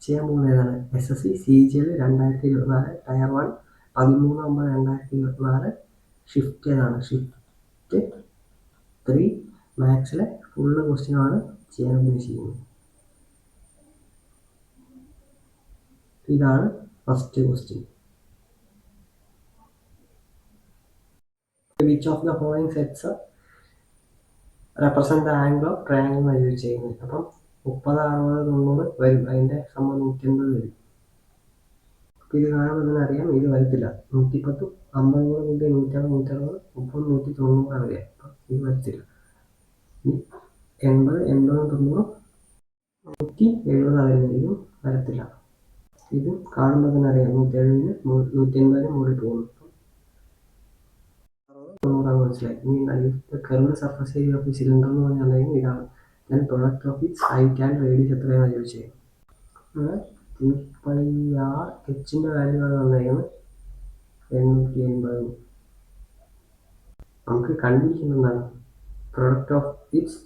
ചെയ്യാൻ പോകുന്നത് ഏതാണ്? SSC CGL 2024 ടയർ 1 13/9/2024 ഷിഫ്റ്റ് ഏതാണ്? ഷിഫ്റ്റ് 3 മാത്സിലെ ഫുള്ള് ക്വസ്റ്റ്യനാണ് ചെയ്യാൻ ഉദ്ദേശിക്കുന്നത്. ഇതാണ് first question. Which of the following sets represent the angle of triangle എന്നാണ് ചോദിച്ചിരിക്കുന്നത്. അപ്പം 30, 60, 90 വരും. അതിൻ്റെ സമയം 180 വരും. അപ്പോൾ ഇത് കാണുമ്പോൾ തന്നെ അറിയാം ഇത് വരത്തില്ല. 110, 50 കൂടെ കൂട്ടി 160, 160, 30, 190 വരിക. അപ്പം ഇത് വരത്തില്ല. 80, 80, 90, 170 വരുന്നത്. ഇതും വരത്തില്ല. ഇത് കാണുമ്പോൾ തന്നെ അറിയാം 170, 180 മുകളിൽ പോകുന്നു. 90 മനസ്സിലായി. ഇനി curved surface area of cylinder എന്ന് പറഞ്ഞാൽ ഇതാണ്. Then product of its height and radius എത്രയാണെന്ന് ചോദിച്ചത്. 2πr Hന്റെ വാല്യൂ ആണ് വന്നേക്കുന്നത് 880. നമുക്ക് കണ്ടിരിക്കുന്നതാണ് product of its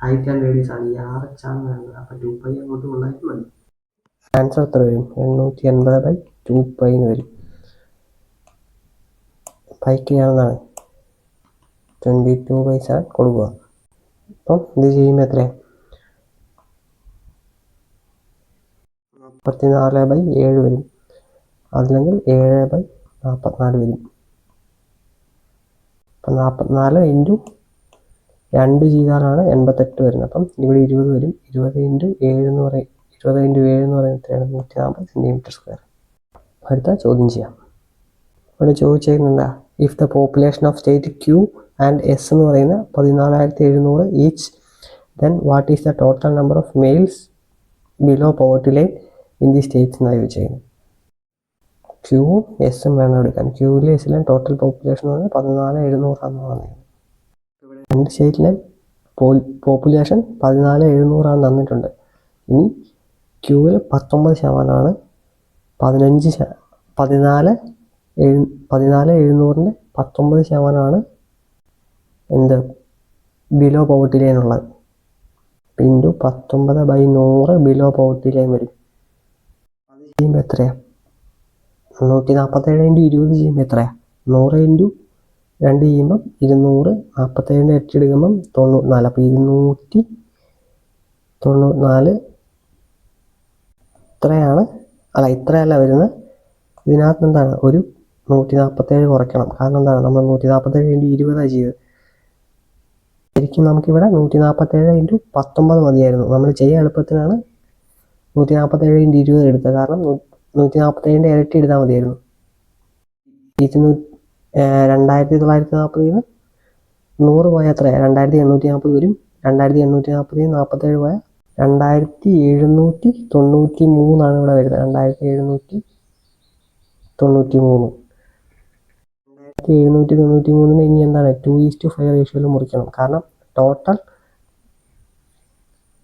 height and radius ആണ്. ഈ RH ആണ് വേണ്ടത്. അപ്പം 2π അങ്ങോട്ട് കൊണ്ടായിട്ട് മതി. ആൻസർ എത്ര വരും? 880/2π വരും. പൈക്ക് ചെയ്യാവുന്നതാണ്. 22/7 കൊടുക്കുക. അപ്പം ഇത് ചെയ്യുമ്പോൾ എത്രയാണ്? 44/7 വരും. അതല്ലെങ്കിൽ 7/44 വരും. അപ്പം 44 ഇൻറ്റു 2 ചെയ്താലാണ് 88 വരുന്നത്. അപ്പം ഇവിടെ 20 വരും. 20 ഇൻറ്റു 7 എന്ന് പറയുന്നത് എത്രയാണ്? 140 cm². അടുത്ത ചോദ്യം ചെയ്യാം. ഇവിടെ ചോദിച്ചേക്കുന്നുണ്ടാ if the population of state Q and S എന്ന് പറയുന്ന 14,700 each, then what is the total number of males below poverty line in the states എന്നാണ് ചോദിച്ചേക്കുന്നത്. Qവും Sഉം വേണം എടുക്കാൻ. Qയിലും Sയിലും ടോട്ടൽ പോപ്പുലേഷൻ എന്ന് പറഞ്ഞാൽ 14,700 ആണെന്ന് പറഞ്ഞത്. രണ്ട് സ്റ്റേറ്റിലെ പോപ്പുലേഷൻ 14,700 തന്നിട്ടുണ്ട്. ഇനി Qയിൽ 19%, 14,700ൻ്റെ 19% എന്ത് ബിലോ പോവർട്ടി ലൈൻ ഉള്ളത്. ഇൻറ്റു 19/100 ബിലോ പോവർട്ടി ലൈൻ വരും. അത് ചെയ്യുമ്പോൾ എത്രയാണ്? 147 ഇൻറ്റു 20 ചെയ്യുമ്പോൾ എത്രയാണ്? 100 ഇൻറ്റു 2 ചെയ്യുമ്പം 200, 47ൻ്റെ 8 എടുക്കുമ്പം 94. അപ്പോൾ 294 ഇത്രയല്ല വരുന്നത്. ഇതിനകത്ത് എന്താണ് ഒരു 147 കുറയ്ക്കണം. കാരണം എന്താണ്? നമ്മൾ 147 ഇൻറ്റു 20 ചെയ്തത്. ശരിക്കും നമുക്കിവിടെ 147 ഇൻറ്റു 19 മതിയായിരുന്നു. നമ്മൾ ചെയ്യാൻ എളുപ്പത്തിനാണ് 147 ഇൻറ്റു 20 എടുത്തത്. കാരണം 147ൻ്റെ ഇരട്ടി എടുത്താൽ മതിയായിരുന്നു. 2,940 100 പോയാൽ എത്രയാണ്? 2,840 വരും. 2,840 47 പോയാൽ 2,793 ഇവിടെ വരുന്നത്. 2,793. 2,793 ഇനി എന്താണ്? 2:5 റേഷ്യോയിൽ മുറിക്കണം. കാരണം total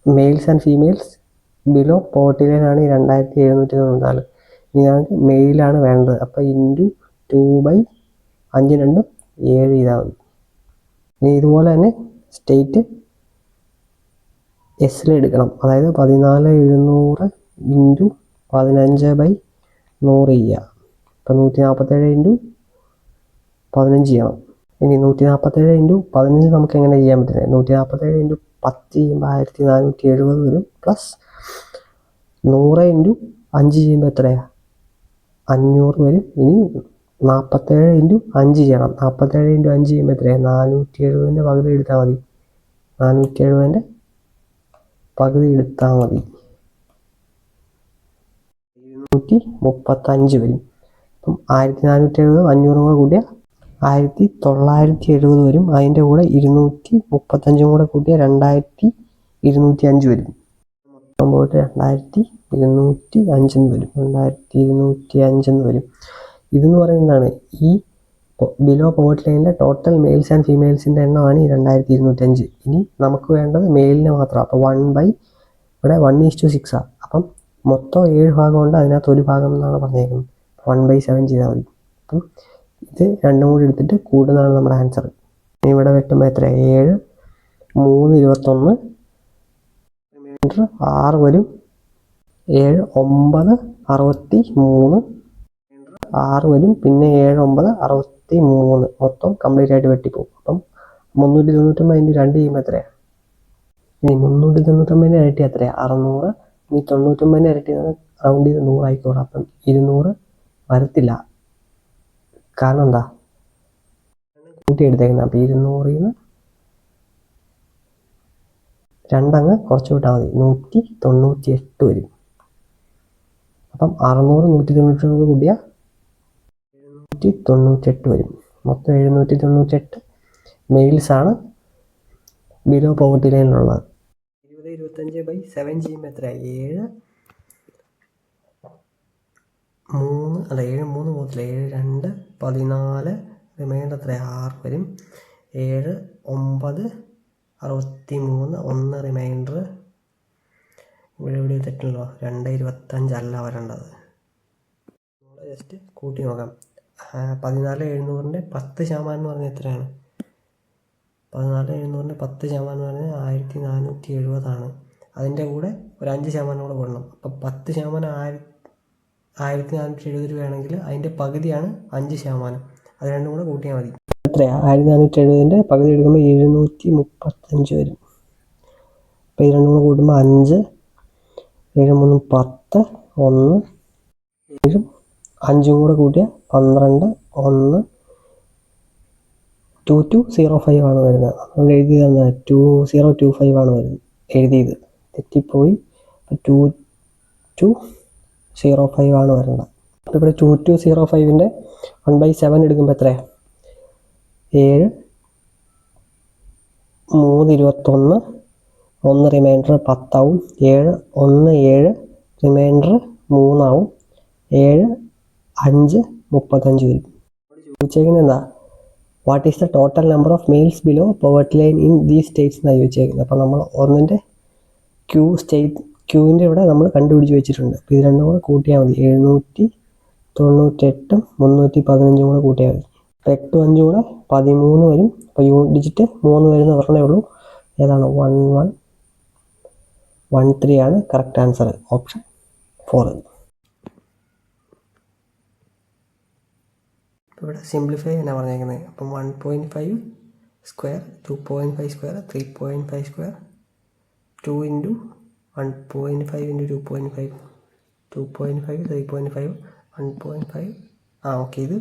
males and females below poverty line ആണ് ഈ 2,794. ഇനി ഞങ്ങൾക്ക് മെയിലാണ് വേണ്ടത്. അപ്പോൾ ഇൻറ്റു 2/5 2 7 ചെയ്താൽ മതി. ഇനി ഇതുപോലെ തന്നെ സ്റ്റേറ്റ് എസ്സിലെടുക്കണം. അതായത് 14,700 ഇൻറ്റു 15/100 ചെയ്യുക. അപ്പം 147 ഇൻറ്റു 15 ചെയ്യണം. ഇനി 147 ഇൻറ്റു 15 നമുക്ക് എങ്ങനെ ചെയ്യാൻ പറ്റുന്നത്? 147 ഇൻറ്റു 10 ചെയ്യുമ്പോൾ 1470 വരും. പ്ലസ് 100 ഇൻറ്റു 5 ചെയ്യുമ്പോൾ എത്രയാണ്? 500 വരും. ഇനി 47 ഇൻറ്റു 5 ചെയ്യണം. 47 ഇൻറ്റു 5 ചെയ്യുമ്പോൾ എത്രയാണ്? 470ൻ്റെ പകുതി എടുത്താൽ മതി. 470ൻ്റെ പകുതി എടുത്താൽ മതി. 735 വരും. അപ്പം 1470 500 കൂടെ കൂട്ടിയാൽ 1970 വരും. അതിൻ്റെ കൂടെ 235 കൂടെ കൂട്ടിയാൽ 2205 വരും. മൊത്തം പോയിട്ട് 2205 വരും. 2205 വരും. ഇതെന്ന് പറയുന്നതാണ് ഈ ബിലോ പോവർട്ടി ലൈനിലെ ടോട്ടൽ മെയിൽസ് ആൻഡ് ഫീമെയിൽസിൻ്റെ എണ്ണമാണ് ഈ 2205. ഇനി നമുക്ക് വേണ്ടത് മെയിലിന് മാത്രം. അപ്പോൾ ഇവിടെ 1:6. അപ്പം മൊത്തം 7 ഭാഗമുണ്ട്. അതിനകത്ത് ഒരു ഭാഗം എന്നാണ് പറഞ്ഞേക്കുന്നത്. 1/7 ചെയ്താൽ മതി. അപ്പം ഇത് രണ്ടും കൂടി എടുത്തിട്ട് കൂടുന്നതാണ് നമ്മുടെ ആൻസർ. ഇവിടെ വെട്ടുമ്പോൾ എത്ര? 7 3 21 6 വരും. 7 9 63 6 വരും, പിന്നെ 7 9 63 മൊത്തം കംപ്ലീറ്റ് ആയിട്ട് വെട്ടിപ്പോകും. അപ്പം 399 അതിൻ്റെ 2 ചെയ്യുമ്പോൾ എത്രയാണ്? ഇനി 399 ഇരട്ടി എത്രയാണ്? 600. ഇനി 99 ഇരട്ടി റൗണ്ട് ചെയ്ത് 100 ആയിക്കോളാം. അപ്പം 200 വരത്തില്ല. കാരണം എന്താ? കൂട്ടി എടുത്തേക്കുന്നത്. അപ്പം 200 2 കുറച്ച് വിട്ടാൽ മതി, 198 വരും. അപ്പം 600 197 കൂടിയാൽ 798 വരും. മൊത്തം 798 മെയിൽസാണ് ബിലോ പോവർട്ടി ലൈനിലുള്ളത്. 20-25/7 ചെയ്യുമ്പോൾ എത്രയാണ്? 7 3 പോകത്തില്ല, 7 2 14, റിമൈൻഡർ എത്രയാണ്? 6 വരും. 7 9 63, 1 റിമൈൻഡർ. ഇവിടെ തെറ്റുണ്ടോ? 225 അല്ല വരേണ്ടത്. ജസ്റ്റ് കൂട്ടി നോക്കാം. 14,700 10% എന്ന് പറഞ്ഞാൽ എത്രയാണ്? 14,700 10% എന്ന് പറഞ്ഞാൽ 1470 അതിൻ്റെ കൂടെ ഒരു 5% കൂടെ കൂടണം. അപ്പം 10% 1470 രൂപയാണെങ്കിൽ അതിൻ്റെ പകുതിയാണ് 5%. അത് രണ്ടും കൂടെ കൂട്ടിയാൽ മതി. എത്രയാണ്? 1470 പകുതി എടുക്കുമ്പോൾ 735 വരും. അപ്പോൾ ഇത് രണ്ടും കൂടെ കൂട്ടുമ്പോൾ 5 7 3 10 1 7 5 കൂടെ കൂട്ടിയാൽ 12 1 2205 ആണ് വരുന്നത്. നമ്മൾ എഴുതിയത് 2025 ആണ് വരുന്നത്, എഴുതിയത് തെറ്റിപ്പോയി. 2205 ആണ് വരുന്നത്. അപ്പോൾ ഇവിടെ 2205ൻ്റെ 1/7 എടുക്കുമ്പോൾ എത്രയാണ്? 7 3 21, 1 റിമൈൻഡർ 10 ആവും. 7 1 7 റിമൈൻഡർ 3 ആവും. 7 5 35 വരും. ചോദിച്ചേക്കുന്നത് എന്താ? What is the total number of males below poverty line in these states എന്നാണ് ചോദിച്ചേക്കുന്നത്. അപ്പോൾ നമ്മൾ ഒന്നിൻ്റെ ക്യൂവിൻ്റെ ഇവിടെ നമ്മൾ കണ്ടുപിടിച്ച് വെച്ചിട്ടുണ്ട്. അപ്പോൾ ഇത് രണ്ടും കൂടെ കൂട്ടിയാൽ മതി. 798 315 കൂടെ കൂട്ടിയാൽ മതി. അപ്പോൾ 8 5 കൂടെ 13 വരും. അപ്പോൾ ഡിജിറ്റ് 3 വരുന്ന ഒരെണ്ണേ ഉള്ളൂ. ഏതാണ്? 1113 ആണ് കറക്റ്റ് ആൻസർ, ഓപ്ഷൻ 4. ഇപ്പോൾ ഇവിടെ സിംപ്ലിഫൈ എന്നാണ് പറഞ്ഞേക്കുന്നത്. അപ്പം 1.5 സ്ക്വയർ 2.5 സ്ക്വയർ 3.5 സ്ക്വയർ 2 × 1.5 × 2.5 2.5 3.5 1.5. ഓക്കെ. ഇത്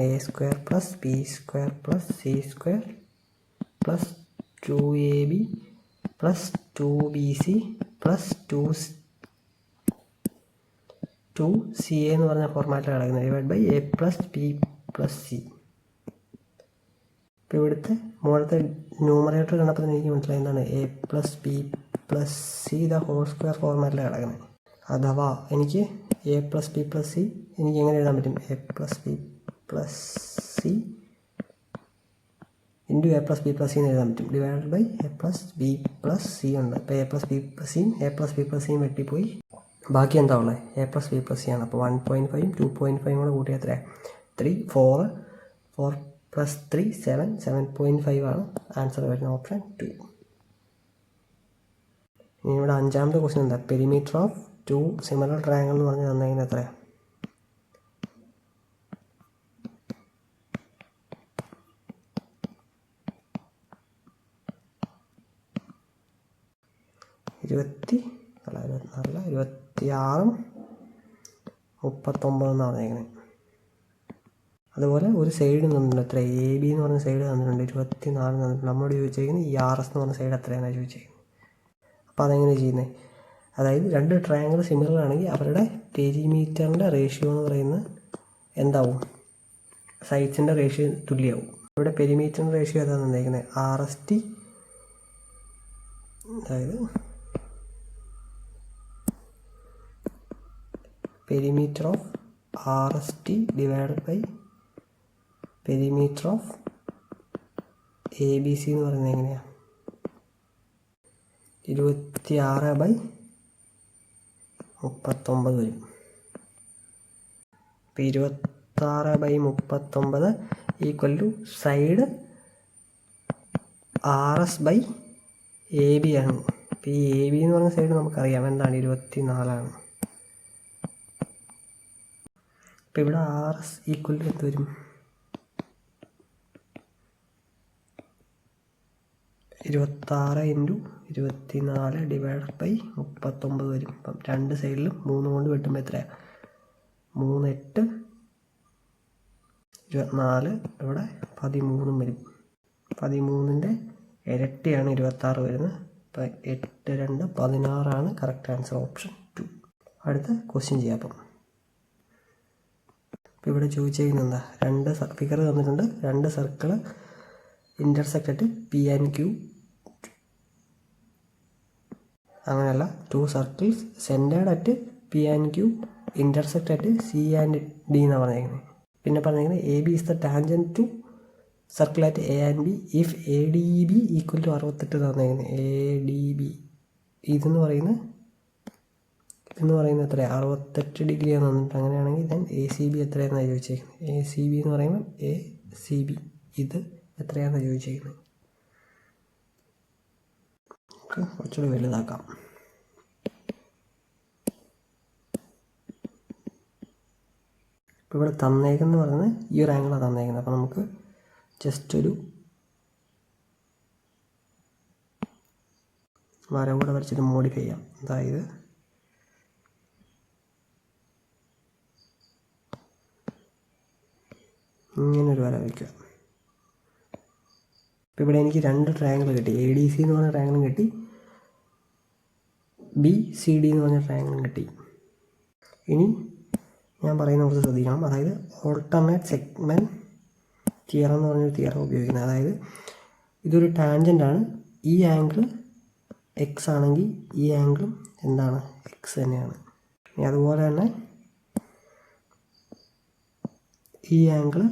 a square plus b square plus c square plus 2ab plus 2bc plus 2ca എന്ന് പറഞ്ഞ ഫോർമാറ്റിൽ കിടക്കുന്നത്, divide by a plus b plus c. ഇപ്പോൾ ഇവിടുത്തെ മുകളിലത്തെ ന്യൂമറേറ്റർ കണ്ടപ്പോൾ തന്നെ എനിക്ക് മനസ്സിലായി എന്താണ് a plus b plus c the whole square ഫോർമാറ്റിൽ കിടക്കുന്നത്. അഥവാ എനിക്ക് a plus b plus c എനിക്ക് എങ്ങനെ എഴുതാൻ പറ്റും? a plus b plus c into a plus b plus c എന്ന് എഴുതാൻ പറ്റും, divide by a plus b plus c ഉണ്ട്. അപ്പോൾ a പ്ലസ് b പ്ലസ് സിയും a പ്ലസ് b പ്ലസ് സിയും വെട്ടിപ്പോയി. ബാക്കി എന്താ ഉള്ളത്? a plus b plus C ആണ്. അപ്പോൾ 1.5 2.5 കൂടെ കൂട്ടിയാൽ എത്രയാണ്? 3 4 4 പ്ലസ് 3 7 7.5 ആണ് ആൻസർ വരുന്നത്, ഓപ്ഷൻ 2. ഇനി ഇവിടെ അഞ്ചാമത്തെ ക്വസ്റ്റ്യൻ എന്താ? പെരിമീറ്റർ ഓഫ് 2 സിമിലർ ട്രയാങ്കിൾ എന്ന് പറഞ്ഞ് തന്നേക്കുന്നത് എത്രയാണ്? ഇരുപത്തി 26 39 എന്നാണ് പറഞ്ഞേക്കുന്നത്. അതുപോലെ ഒരു സൈഡ് തന്നിട്ടുണ്ട്, എത്ര? എ ബി എന്ന് പറഞ്ഞ സൈഡ് തന്നിട്ടുണ്ട് 24 തന്നിട്ടുണ്ട്. നമ്മളോട് ചോദിച്ചേക്കുന്നത് ഈ ആർ എസ് എന്ന് പറഞ്ഞ സൈഡ് എത്രയാണ് ചോദിച്ചേക്കുന്നത്. അപ്പോൾ അതെങ്ങനെ ചെയ്യുന്നത്? അതായത് രണ്ട് ട്രയാങ്കിൾ സിമിലർ ആണെങ്കിൽ അവരുടെ പെരിമീറ്ററിൻ്റെ റേഷ്യോ എന്ന് പറയുന്നത് എന്താവും? സൈഡ്സിൻ്റെ റേഷ്യോ തുല്യമാവും. ഇവിടെ പെരിമീറ്ററിൻ്റെ റേഷ്യോ ഏതാണ് തന്നിരിക്കുന്നത്? ആർ എസ് ടി, അതായത് perimeter of RST divided by perimeter of ABC എന്ന് പറയുന്നത് എങ്ങനെയാണ്? 26/39 വരും. അപ്പോൾ 26/39 ഈക്വൽ ടു സൈഡ് RS/AB ആണ്. അപ്പോൾ ഈ എ ബി എന്ന് പറഞ്ഞ സൈഡ് നമുക്കറിയാം എന്താണ് 24. അപ്പോൾ ഇവിടെ ആർ എസ് ഈക്വൽ ടു എന്ത് വരും? 26 × 24 ഡിവൈഡഡ് ബൈ 39 വരും. അപ്പം രണ്ട് സൈഡിലും 3 കൊണ്ട് വെട്ടുമ്പോൾ എത്രയാണ്? 3 8 24, ഇവിടെ 13 വരും. 13ൻ്റെ ഇരട്ടിയാണ് 26 വരുന്നത്. അപ്പം 8 2 16 കറക്റ്റ് ആൻസർ, ഓപ്ഷൻ 2. അടുത്ത ക്വസ്റ്റ്യൻ ചെയ്യാം. അപ്പം ഇവിടെ ചോദിച്ചിരിക്കുന്നത് എന്താ? രണ്ട് ഫിഗർ തന്നിട്ടുണ്ട്. രണ്ട് circle intersect at P and Q. അങ്ങനെയല്ല, 2 circles centred at P and Q intersect at C and D എന്നാണ് പറഞ്ഞിരിക്കുന്നത്. പിന്നെ പറഞ്ഞിരിക്കുന്നത് A B is the tangent to circle at A and B if A D B equal to 68 തന്നിരിക്കുന്നത്. A D B ഇതെന്ന് പറയുന്നത് എത്രയാണ്? 68 ഡിഗ്രിയാണ് തന്നിട്ട്. അങ്ങനെയാണെങ്കിൽ ദെൻ എ സി ബി എത്രയാണെന്നാണ് ചോദിച്ചേക്കുന്നത്. എ സി ബി എന്ന് പറയുമ്പോൾ എ സി ബി ഇത് എത്രയാണെന്നാണ് ചോദിച്ചേക്കുന്നത്. കുറച്ചുകൂടി വലുതാക്കാം. ഇപ്പോൾ ഇവിടെ തന്നേക്കെന്ന് പറയുന്നത് ഈ ഒരു ആംഗിളാണ് തന്നേക്കുന്നത്. അപ്പോൾ നമുക്ക് ജസ്റ്റ് ഒരു വര കൂടെ വരച്ചിട്ട് മോഡിഫൈ ചെയ്യാം. അതായത് ഇങ്ങനൊരു വര വയ്ക്കുക. ഇപ്പോൾ ഇവിടെ എനിക്ക് 2 ട്രയാങ്കിൾ കിട്ടി. എ ഡി സി എന്ന് പറഞ്ഞ ട്രയാങ്കിളും കിട്ടി, ബി സി ഡി എന്ന് പറഞ്ഞ ട്രയാങ്കിളും കിട്ടി. ഇനി ഞാൻ പറയുന്ന കുറച്ച് ശ്രദ്ധിക്കണം. അതായത് ഓൾട്ടർനേറ്റ് സെഗ്മെൻറ്റ് തിയറം എന്ന് പറഞ്ഞൊരു തിയറം ഉപയോഗിക്കുന്നത്. അതായത് ഇതൊരു ടാൻജൻ്റാണ്. ഈ ആംഗിൾ എക്സ് ആണെങ്കിൽ ഈ ആംഗിളും എന്താണ്? എക്സ് തന്നെയാണ്. ഇനി അതുപോലെ തന്നെ ഈ ആംഗിൾ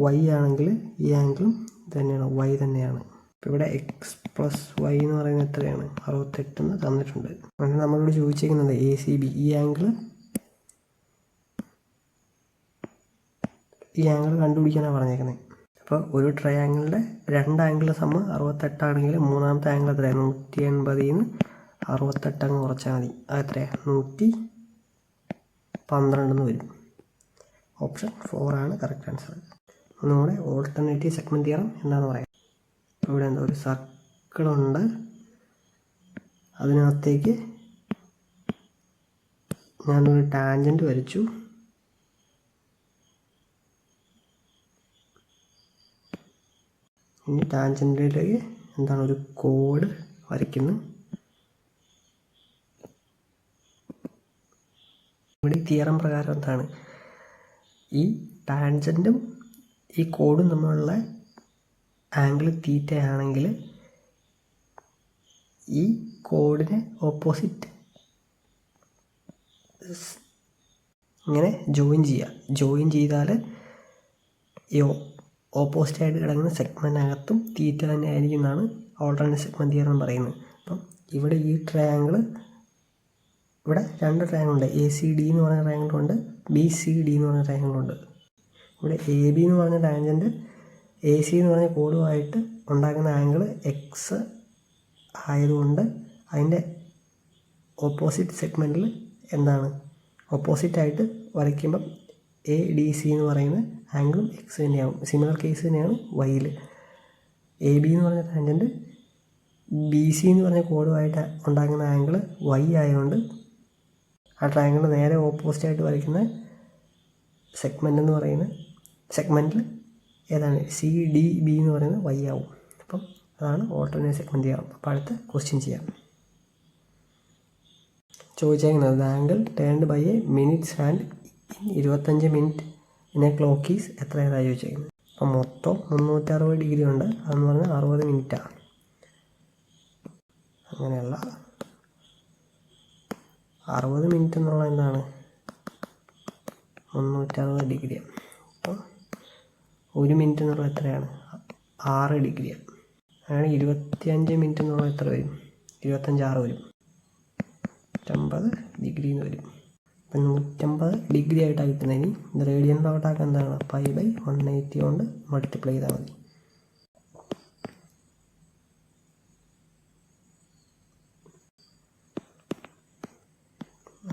വൈ ആണെങ്കിൽ ഈ ആംഗിളും തന്നെയാണ്, വൈ തന്നെയാണ്. ഇപ്പോൾ ഇവിടെ എക്സ് പ്ലസ് വൈ എന്ന് പറയുന്നത് എത്രയാണ്? 68 എന്ന് തന്നിട്ടുണ്ട്. അങ്ങനെ നമ്മളോട് ചോദിച്ചിരിക്കുന്നത് എ സി ബി ഈ ആംഗിൾ കണ്ടുപിടിക്കാനാണ് പറഞ്ഞേക്കുന്നത്. അപ്പോൾ ഒരു ട്രയാങ്കിളിൻ്റെ 2 ആംഗിളിൻ്റെ സമ്മ് 68 ആണെങ്കിൽ മൂന്നാമത്തെ ആംഗിൾ എത്രയാണ്? 180 നിന്ന് 68 അങ്ങ് കുറച്ചാൽ മതി. അത് എത്രയാണ്? 112 വരും. ഓപ്ഷൻ 4 ആണ് കറക്റ്റ് ആൻസർ. ഒന്നുകൂടെ ഓൾട്ടർനേറ്റീവ് സെഗ്മെൻറ്റ് തിയറം എന്താണെന്ന് പറയാം. ഇവിടെ എന്താ? ഒരു സർക്കിളുണ്ട്. അതിനകത്തേക്ക് ഞാനൊരു ടാൻജൻറ്റ് വരച്ചു. ഇനി ടാൻജൻറ്റിലേക്ക് എന്താണ്? ഒരു കോഡ് വരയ്ക്കുന്നു. ഇവിടെ തിയറം പ്രകാരം എന്താണ്? ഈ ടാൻജൻറ്റും ഈ കോഡും തമ്മിലുള്ള ആംഗിൾ തീറ്റ ആണെങ്കിൽ ഈ കോഡിനെ ഓപ്പോസിറ്റ് ഇങ്ങനെ ജോയിൻ ചെയ്താൽ ഈ ഓപ്പോസിറ്റായിട്ട് കിടക്കുന്ന സെഗ്മെൻറ്റിനകത്തും തീറ്റ തന്നെ ആയിരിക്കും എന്നാണ് ഓൾട്ടർനേറ്റ് സെഗ്മെൻറ്റ് തിയറം പറയുന്നത്. അപ്പം ഇവിടെ ഈ ട്രയാങ്കിൾ, ഇവിടെ 2 ട്രയാങ്കിളുണ്ട്. എ സി ഡി എന്ന് പറഞ്ഞ ട്രയാങ്കിളുണ്ട്, ബി സി ഡി എന്ന് പറഞ്ഞ ട്രയാങ്കിളുണ്ട്. ഇവിടെ എ ബി എന്ന് പറഞ്ഞ ടാൻജൻറ്റ് എ സി എന്ന് പറഞ്ഞ കോഡുമായിട്ട് ഉണ്ടാക്കുന്ന ആംഗിൾ എക്സ് ആയതുകൊണ്ട് അതിൻ്റെ ഓപ്പോസിറ്റ് സെഗ്മെൻറ്റിൽ എന്താണ്? ഓപ്പോസിറ്റായിട്ട് വരയ്ക്കുമ്പം എ ഡി സി എന്ന് പറയുന്ന ആംഗിളും എക്സ് തന്നെയാവും. സിമിലർ കേസ് തന്നെയാണ് വൈയിൽ. എ ബി എന്ന് പറഞ്ഞ ടാൻജൻറ്റ് ബി സി എന്ന് പറഞ്ഞ കോഡുമായിട്ട് ഉണ്ടാക്കുന്ന ആംഗിൾ വൈ ആയതുകൊണ്ട് ആ ട്രയാങ്കിൾ നേരെ ഓപ്പോസിറ്റായിട്ട് വരയ്ക്കുന്ന സെഗ്മെൻറ്റിൽ ഏതാണ്? സി ഡി ബി എന്ന് പറയുന്നത് വൈ ആവും. അപ്പം അതാണ് ഓൾട്ടർനേറ്റ് സെഗ്മെൻറ്റ് തിയറം. അപ്പോൾ അടുത്ത ക്വസ്റ്റ്യൻ ചെയ്യാം. ചോദിച്ചേക്കുന്നത് angle turned by a minutes hand in 25 minute in a clock is എത്രയാണ് ചോദിച്ചേക്കുന്നത്. അപ്പം മൊത്തം 360 ഡിഗ്രി ഉണ്ട്. അതെന്ന് പറഞ്ഞാൽ 60 മിനിറ്റാണ്. അങ്ങനെയല്ല, 60 മിനിറ്റ് എന്നുള്ള എന്താണ്? 360 ഡിഗ്രിയാണ്. അപ്പം 1 മിനിറ്റ് എന്നുള്ള എത്രയാണ്? 6 ഡിഗ്രിയാണ്. അങ്ങനെ 25 മിനിറ്റ് എന്നുള്ള എത്ര വരും? 25 വരും. 150 ഡിഗ്രി എന്ന് വരും. അപ്പം 150 ഡിഗ്രി ആയിട്ടാണ് കിട്ടുന്നത്. ഇനി ഇത് റേഡിയനിലോട്ടാക്കാൻ എന്താണ്? π/180 കൊണ്ട് മൾട്ടിപ്ലൈ ചെയ്താൽ മതി.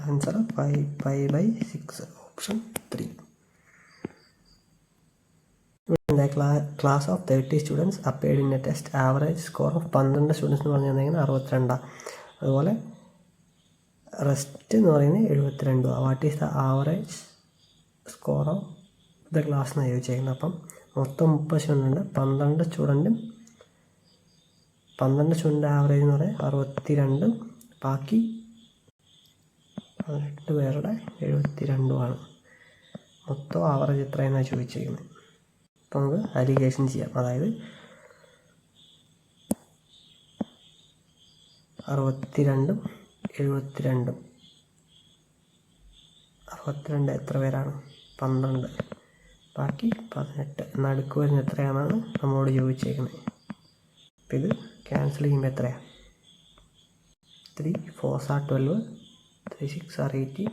Answer 5π/6 option 3. ഇവിടെ class of 30 students appeared in a test average score of 12 students എന്ന് പറഞ്ഞു കഴിഞ്ഞാൽ 62. അതുപോലെ റെസ്റ്റ് എന്ന് പറയുന്നത് 72. What is the average score of the class എന്നാണ് ചോദിച്ചേക്കുന്നത്. അപ്പം മൊത്തം 30 സ്റ്റുഡൻ്റ് ഉണ്ട്. 12 സ്റ്റുഡൻ്റ് ആവറേജ് എന്ന് പറയുന്നത് 62, ബാക്കി 18 പേരുടെ 72ആണ്. മൊത്തം ആവറേജ് എത്രയെന്നാണ് ചോദിച്ചിരിക്കുന്നത്. അപ്പോൾ നമുക്ക് അലിഗേഷൻ ചെയ്യാം. അതായത് 62 72. 62 എത്ര പേരാണ്? 12, ബാക്കി 18. നടുക്ക് വരുന്ന എത്രയാണെന്നാണ് നമ്മളോട് ചോദിച്ചേക്കുന്നത്. അപ്പം ഇത് ക്യാൻസൽ ചെയ്യുമ്പോൾ എത്രയാണ്? 3 4s are 12, 3 6 are 18,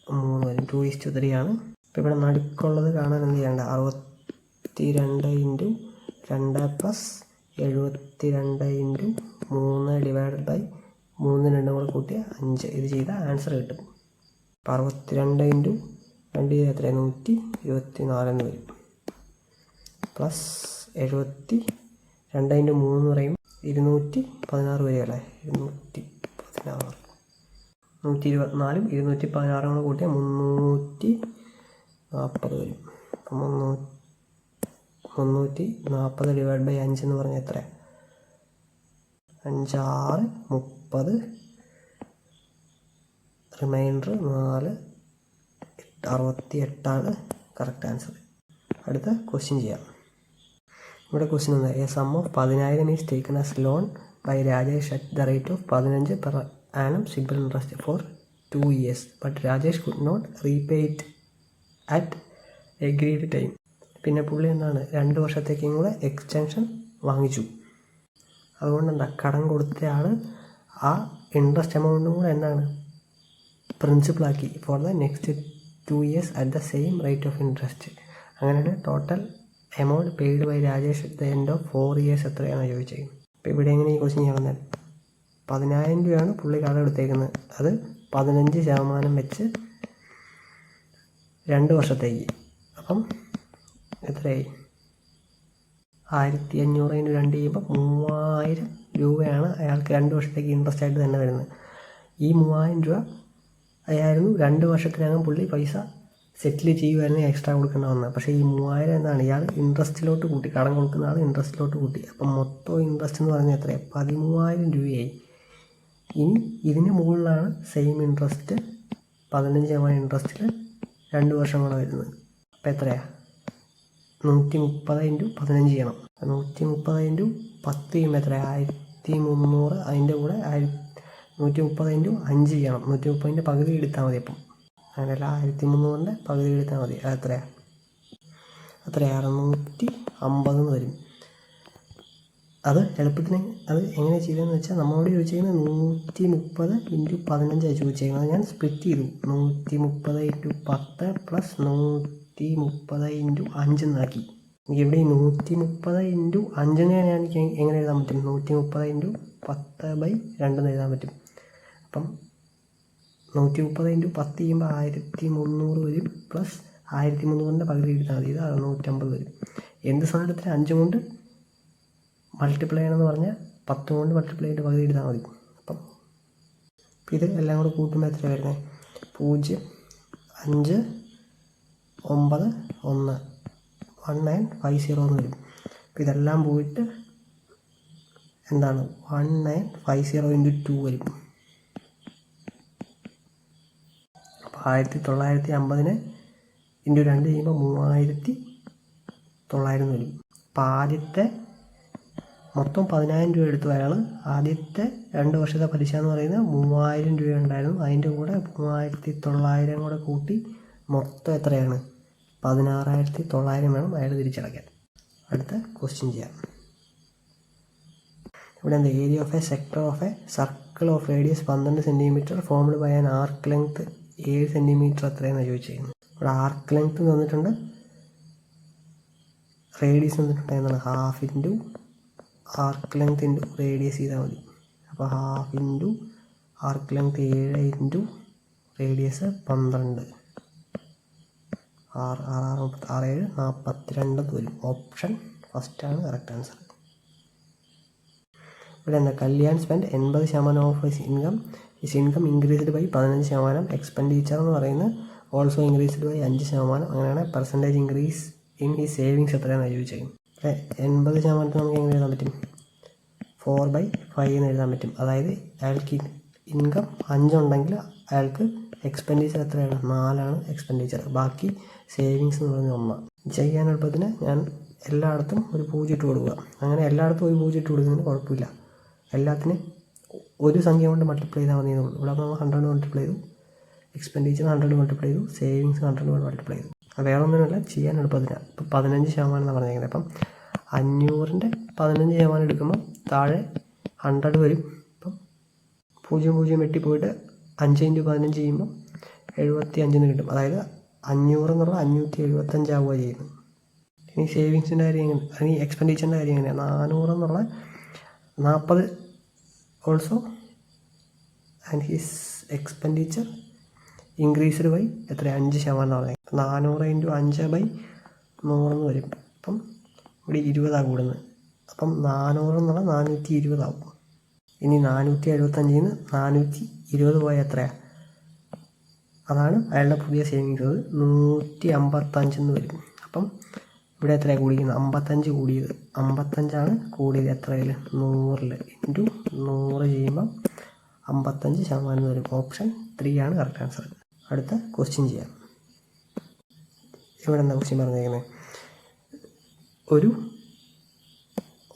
3 വരും. 2:3 ആണ്. അപ്പോൾ ഇവിടെ നടുക്കുള്ളത് കാണാൻ എന്ത് ചെയ്യേണ്ട? 62 × 2 + 72 × 3 ഡിവൈഡഡ് ബൈ 3 2 കൂടെ കൂട്ടിയ 5. ഇത് ചെയ്താൽ ആൻസർ കിട്ടും. അപ്പോൾ 62 × 2 എത്രയാണ്? 124 എന്ന് വരും. പ്ലസ് 72 × 3 എന്ന് പറയുമ്പോൾ 216 വരെയല്ലേ? 216. 124 216 കൂടെ കൂട്ടിയാൽ 340 വരും. അപ്പം 340 ഡിവൈഡ് ബൈ 5 എന്ന് പറഞ്ഞാൽ എത്രയാണ്? 5 6 30, റിമൈൻഡർ 4 68 കറക്റ്റ് ആൻസർ. അടുത്ത ക്വസ്റ്റ്യൻ ചെയ്യാം. ഇവിടെ ക്വസ്റ്റ്യൻ എന്താ? A sum of 10,000 is taken as loan by Rajesh at the rate of 15 per annum simple interest for 2 years. But Rajesh could not repay it at agreed time. പിന്നെ പുള്ളി എന്താണ്? 2 വർഷത്തേക്കും കൂടെ extension വാങ്ങിച്ചു. അതുകൊണ്ട് എന്താ? കടം കൊടുത്തയാൾ ആ ഇൻട്രസ്റ്റ് എമൗണ്ടും കൂടെ എന്താണ്? പ്രിൻസിപ്പളാക്കി for the next 2 years at the same rate of interest. അങ്ങനെയാണ് total amount paid by Rajesh at the end of 4 years എത്രയാണ് ചോദിച്ചത്. അപ്പോൾ ഇവിടെ എങ്ങനെ ഈ ക്വസ്റ്റ്യൻ ചെയ്യുന്നത്? 10,000 രൂപയാണ് പുള്ളി കടം എടുത്തേക്കുന്നത്. അത് 15% വെച്ച് 2 വർഷത്തേക്ക്. അപ്പം എത്രയായി? 1500 × 2 ചെയ്യുമ്പോൾ 3000 രൂപയാണ് അയാൾക്ക് 2 വർഷത്തേക്ക് ഇൻട്രസ്റ്റ് ആയിട്ട് തന്നെ വരുന്നത്. ഈ 3000 രൂപ ആയിരുന്നു 2 വർഷത്തിനകം പുള്ളി പൈസ സെറ്റിൽ ചെയ്യുമായിരുന്നു, എക്സ്ട്രാ കൊടുക്കേണ്ട വന്നത്. പക്ഷേ ഈ 3000 എന്താണ്? ഇയാൾ ഇൻട്രസ്റ്റിലോട്ട് കൂട്ടി. കടം കൊടുക്കുന്ന ആൾ ഇൻട്രസ്റ്റിലോട്ട് കൂട്ടി. അപ്പം മൊത്തം ഇൻട്രസ്റ്റ് എന്ന് പറഞ്ഞാൽ എത്രയാണ്? 13,000 രൂപയായി. ഇനി ഇതിന് മുകളിലാണ് സെയിം ഇൻട്രസ്റ്റ് 15% ഇൻട്രസ്റ്റിൽ 2 വർഷം കൂടെ വരുന്നത്. അപ്പോൾ എത്രയാണ്? 130 × 15 ചെയ്യണം. 130 × 10 ചെയ്യുമ്പോൾ എത്രയാണ്? 1300. അതിൻ്റെ കൂടെ 130 × 5 ചെയ്യണം. 130ൻ്റെ പകുതി എടുത്താൽ മതി. അപ്പം അങ്ങനെയല്ല, 1300ൻ്റെ പകുതി എടുത്താൽ മതി. അതെത്രയാണ്? 650 വരും. അത് എളുപ്പത്തിന് അത് എങ്ങനെ ചെയ്തതെന്ന് വെച്ചാൽ നമ്മളോട് ചോദിച്ചിരിക്കുന്നത് 130 × 15 ചോദിച്ചേക്കുന്നത്. ഞാൻ സ്പ്ലിറ്റ് ചെയ്തു. 130 × 10 പ്ലസ് 130 × 5 എന്നാക്കി. ഇവിടെ ഈ 130 × 5 ഞാൻ എനിക്ക് എങ്ങനെ എഴുതാൻ പറ്റും? 130 × 10/2 എന്ന് എഴുതാൻ പറ്റും. അപ്പം 130 × 10 ചെയ്യുമ്പോൾ 1300 വരും. പ്ലസ് 1300ൻ്റെ പകുതി എടുത്താൽ മതി. ഇത് 650 വരും. എന്ത് സാധനത്തിന് 5 കൊണ്ട് മൾട്ടിപ്ലൈ ചെയ്യണമെന്ന് പറഞ്ഞാൽ 10 കൊണ്ട് മൾട്ടിപ്ലൈ ചെയ്തിട്ട് പകുതി എടുത്താൽ മതി. അപ്പം ഇത് എല്ലാം കൂടെ കൂട്ടുമ്പോൾ എത്ര വരുന്നത്? 0 5 9 1 1950 എന്ന് വരും. അപ്പോൾ ഇതെല്ലാം പോയിട്ട് എന്താണ്? 1950 × 2 വരും. അപ്പോൾ 1950 × 2 ചെയ്യുമ്പോൾ 3900 വരും. അപ്പോൾ ആദ്യത്തെ മൊത്തം 10,000 രൂപ എടുത്തു അയാൾ. ആദ്യത്തെ 2 വർഷത്തെ പലിശ എന്ന് പറയുന്നത് 3000 രൂപ ഉണ്ടായിരുന്നു. അതിൻ്റെ കൂടെ 3900 കൂടെ കൂട്ടി മൊത്തം എത്രയാണ്? 16,900 വേണം അയാൾ തിരിച്ചടയ്ക്കാൻ. അടുത്ത ക്വസ്റ്റ്യൻ ചെയ്യാം. ഇവിടെ എന്താ? Area of a sector of a circle of radius 12 centimetre formed by an arc length 7 centimetre എത്രയെന്നാണ് ചോദിച്ചിരിക്കുന്നത്. ഇവിടെ ആർക്ക് ലെങ്ത് തന്നിട്ടുണ്ട്, റേഡിയസ് തന്നിട്ടുണ്ട്. എന്താണ്? 1/2 × ആർക്ക് ലെങ്ത് × റേഡിയസ് ചെയ്താൽ മതി. അപ്പോൾ 1/2 × ആർക്ക് ലെങ്ത് 7 ഇൻറ്റു റേഡിയസ് 12. 6 7 42 വരും. ഓപ്ഷൻ ഫസ്റ്റാണ് കറക്റ്റ് ആൻസർ. ഇവിടെ എന്താ, Kalyan spend 80% of his income increased by 15%. Expenditure എന്ന് പറയുന്നത് ഓൾസോ ഇൻക്രീസ്ഡ് ബൈ 5%. അങ്ങനെയാണ് പെർസെൻറ്റേജ് ഇൻക്രീസ് ഇൻ ഈ സേവിങ്സ് എത്രയാണെന്ന് ചോദിച്ചത്. 80% നമുക്ക് എങ്ങനെ എഴുതാൻ പറ്റും? 4/5 എന്ന് എഴുതാൻ പറ്റും. അതായത് അയാൾക്ക് ഇൻകം 5 ഉണ്ടെങ്കിൽ അയാൾക്ക് എക്സ്പെൻഡിച്ചർ എത്രയാണ്? 4 എക്സ്പെൻഡിച്ചർ. ബാക്കി സേവിങ്സ് എന്ന് പറഞ്ഞാൽ 1. ചെയ്യാൻ എളുപ്പത്തിന് ഞാൻ എല്ലായിടത്തും ഒരു 0 ഇട്ട് കൊടുക്കുക. അങ്ങനെ എല്ലായിടത്തും ഒരു 0 ഇട്ട് കൊടുക്കുന്നതിന് കുഴപ്പമില്ല. എല്ലാത്തിനും ഒരു സംഖ്യ കൊണ്ട് മൾട്ടിപ്ലൈ ചെയ്താൽ മതി എന്നുള്ളൂ. ഇവിടെ നമ്മൾ 100 മൾട്ടിപ്ലൈ ചെയ്തു, എക്സ്പെൻഡിച്ചർ 100 മൾട്ടിപ്ലൈ ചെയ്തു, സേവിങ്സ് 100 മൾട്ടിപ്ലൈ ചെയ്തു. വേറെ ഒന്നുമില്ല, ചെയ്യാൻ എളുപ്പത്തിനാണ്. ഇപ്പം 15% എന്നാണ് പറഞ്ഞിരിക്കുന്നത്. അപ്പം 500ൻ്റെ 15% എടുക്കുമ്പോൾ താഴെ 100 വരും. ഇപ്പം 0 വെട്ടി പോയിട്ട് 5 × 15 ചെയ്യുമ്പോൾ 75 കിട്ടും. അതായത് 500 എന്നുള്ള 575 ആവുക ചെയ്യുന്നത്. ഇനി സേവിങ്സിൻ്റെ കാര്യം എങ്ങനെ, ഇനി എക്സ്പെൻഡിച്ചറിൻ്റെ കാര്യം എങ്ങനെയാണ്? 400 എന്നുള്ള 40 also and his expenditure increased by എത്ര? 5% എന്ന് പറഞ്ഞത്. 400 × 5/100 വരും. അപ്പം ഇവിടെ 20 കൂടുന്നത്. അപ്പം 400 എന്നുള്ള 420 ആവും. ഇനി 475 420 പോയാൽ എത്രയാണ്? അതാണ് അയാളുടെ പുതിയ സേവിങ്സ്. 155 വരും. അപ്പം ഇവിടെ എത്രയാണ് കൂടിയിരിക്കുന്നത്? 55 കൂടിയത്. 55 കൂടിയത് എത്രയിൽ? 100 ഇൻറ്റു 100 ചെയ്യുമ്പം 55% വരും. Option 3 correct answer. അടുത്ത ക്വസ്റ്റ്യൻ ചെയ്യാം. ഇവിടെ എന്താ ക്വസ്റ്റ്യൻ പറഞ്ഞേക്കുന്നത്? ഒരു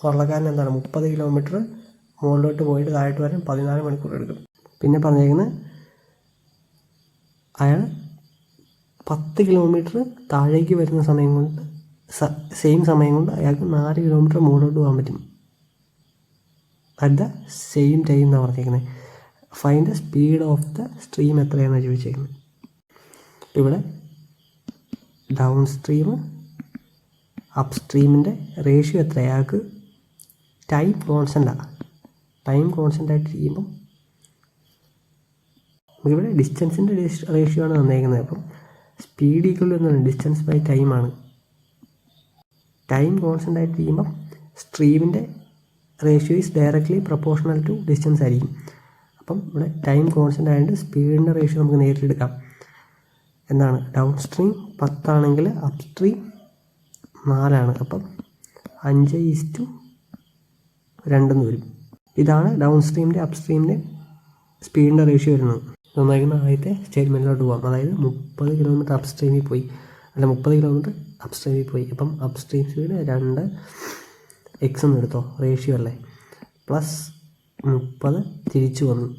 വള്ളക്കാരൻ എന്താണ് 30 കിലോമീറ്റർ മുകളിലോട്ട് പോയിട്ട് താഴോട്ട് വരാൻ 14 മണിക്കൂർ എടുക്കും. പിന്നെ പറഞ്ഞേക്കുന്നത് അയാൾ 10 കിലോമീറ്റർ താഴേക്ക് വരുന്ന സമയം കൊണ്ട് സെയിം സമയം കൊണ്ട് അയാൾക്ക് 4 കിലോമീറ്റർ മുകളിലോട്ട് പോകാൻ പറ്റും. അറ്റ് ദ സെയിം ടൈം എന്നാണ് പറഞ്ഞേക്കുന്നത്. Find the speed of the stream എത്രയാണെന്ന് ചോദിച്ചേക്കുന്നത്. ഇവിടെ ഡൗൺ സ്ട്രീം അപ്പ് സ്ട്രീമിൻ്റെ റേഷ്യോ എത്ര? അയാൾക്ക് ടൈം കോൺസ്റ്റൻ്റാണ്. ടൈം കോൺസ്റ്റൻ്റ് ആയിട്ട് ചെയ്യുമ്പം നമുക്കിവിടെ ഡിസ്റ്റൻസിൻ്റെ റേഷ്യോ ആണ് തന്നേക്കുന്നത്. അപ്പം സ്പീഡ് ഈക്വൽ എന്നാണ് ഡിസ്റ്റൻസ് ബൈ ടൈമാണ്. ടൈം കോൺസ്റ്റൻ്റ് ആയിട്ട് ചെയ്യുമ്പം സ്ട്രീമിൻ്റെ ratio is directly proportional to distance ആയിരിക്കും. അപ്പം ഇവിടെ ടൈം കോൺസ്റ്റൻ്റ് ആയതുകൊണ്ട് സ്പീഡിൻ്റെ റേഷ്യോ നമുക്ക് നേരിട്ടെടുക്കാം. എന്താണ്? ഡൗൺ സ്ട്രീം 10 ആണെങ്കിൽ അപ്പ് സ്ട്രീം 4. അപ്പം 5:2 വരും. ഇതാണ് ഡൗൺ സ്ട്രീമിൻ്റെ അപ്പ് സ്ട്രീമിൻ്റെ സ്പീഡിൻ്റെ റേഷ്യോ വരുന്നത്. നന്നായിരിക്കുന്ന ആദ്യത്തെ സ്റ്റേറ്റ്മെൻറ്റിലോട്ട് പോകാം. അതായത് 30 കിലോമീറ്റർ അപ്പ് സ്ട്രീമിൽ പോയി, 30 കിലോമീറ്റർ അപ്പ് സ്ട്രീമിൽ പോയി. അപ്പം അപ്പ് സ്ട്രീം സ്പീഡ് 2x എന്ന് എടുത്തോ, റേഷ്യോ അല്ലേ. പ്ലസ് 30 തിരിച്ചു വന്നു,